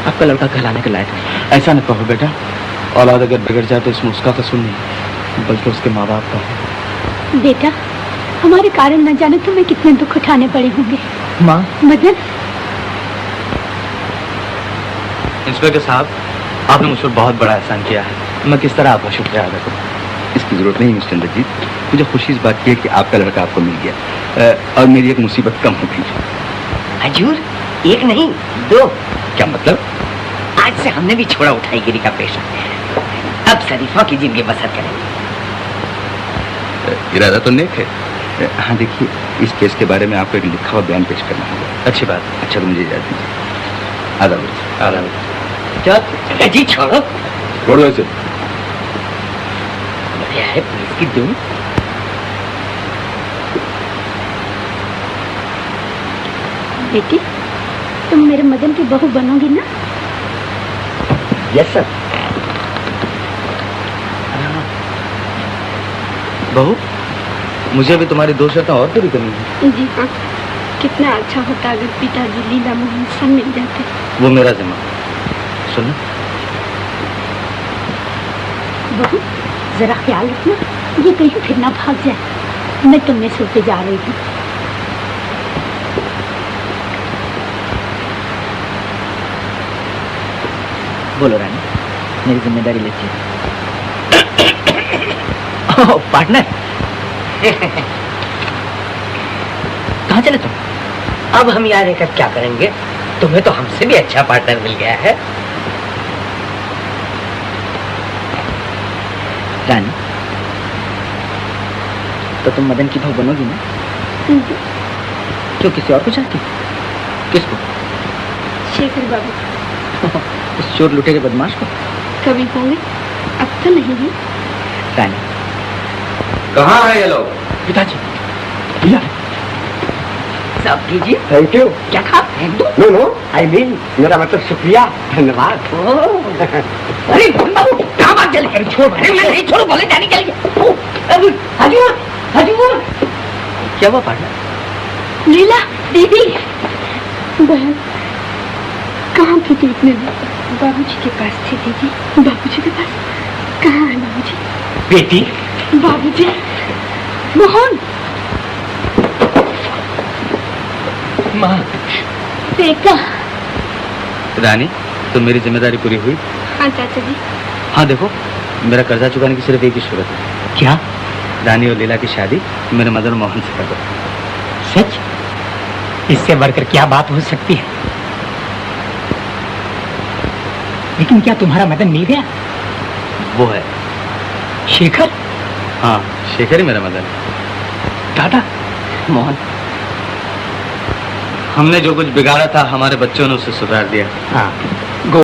आपका लड़का कहलाने के लायक नहीं। ऐसा न कहो बेटा, औलाद अगर बिगड़ जाए तो इसमें उसका कसूर नहीं, बल्कि उसके माँ बाप का है। बेटा, हमारे कारण न जाने तुम्हें कितने दुख उठाने पड़े होंगे। माँ। मदन। इंस्पेक्टर साहब, आपने मुझ पर बहुत बड़ा एहसान किया है। मैं किस तरह आपका शुक्रिया अदा करूँ? इसकी जरूरत नहीं मिस्टर इंद्रजीत, मुझे खुशी इस बात की है कि आपका लड़का आपको मिल गया और मेरी एक मुसीबत कम हो गई। हजूर, एक नहीं 2। क्या मतलब? आज से हमने भी छोड़ा उठाईगिरी का पेशा। अब शरीफों की जिंदगी बसर करेंगे। इरादा तो नेक है। हाँ देखिए, इस केस के बारे में आपको एक लिखा हुआ बयान पेश करना होगा। अच्छी बात। अच्छा, तो मुझे इजाजत दीजिए। आदाब। आदाब। क्या जी? छोड़ो छोड़ो इसे। बढ़िया है पुलिस की धूम। बेटी, तुम मेरे मदन की बहू बनोगी ना? Yes sir. बहू, मुझे भी तुम्हारी 2 शर्तें और पूरी करनी है। जी हाँ। कितना अच्छा होता अगर पिताजी, लीला, मोहन सब मिल जाते। वो मेरा जिम्मा। सुनो बहू, जरा ख्याल रखना, ये कहीं फिर ना भाग जाए। मैं तुमने सोते जा रही हूँ। बोलो रानी, मेरी जिम्मेदारी लेती है। पार्टनर, कहाँ चले तुम? अब हम यहाँ रहकर क्या करेंगे? तुम्हें तो हमसे भी अच्छा पार्टनर मिल गया है। रानी, तो तुम मदन की बहू बनोगी ना? क्यों, किसी और को चाहती? किसको? शेखर बाबू। उस चोर लुटेरे बदमाश को? कभी होंगे, अब तो नहीं है। रानी, कहाँ है ये लोग? पिताजी, भैया, सब कीजिए। Thank you. क्या खा फेंक दो? नो नो, आई मीन मेरा मतलब शुक्रिया, धन्यवाद। अरे बाबू कहाँ बात चल रही? छोड़, अरे मैं नहीं छोड़ू, बोले जाने के लिए। हजूर, हजूर। क्या हुआ पार्टनर? लीला दीदी, बहन कहाँ थी तू इतने दिन? बाबूजी के पास थी दीदी। बाबूजी के पास? कहाँ है बाबूजी? बेटी। बाबूजी, मोहन। माँ। बेटा। रानी, तो मेरी जिम्मेदारी पूरी हुई? हाँ चाचा जी। हाँ देखो, मेरा कर्जा चुकाने की सिर्फ एक ही सूरत है। क्या? रानी और लीला की शादी मेरे मदन मोहन से कर दो। सच? इससे बढ़कर क्या बात हो सकती है? लेकिन क्या तुम्हारा मदन मिल गया? वो है शेखर? हाँ, शेखर ही मेरा मदन। दादा। मोहन, हमने जो कुछ बिगाड़ा था हमारे बच्चों ने उसे सुधार दिया। हाँ,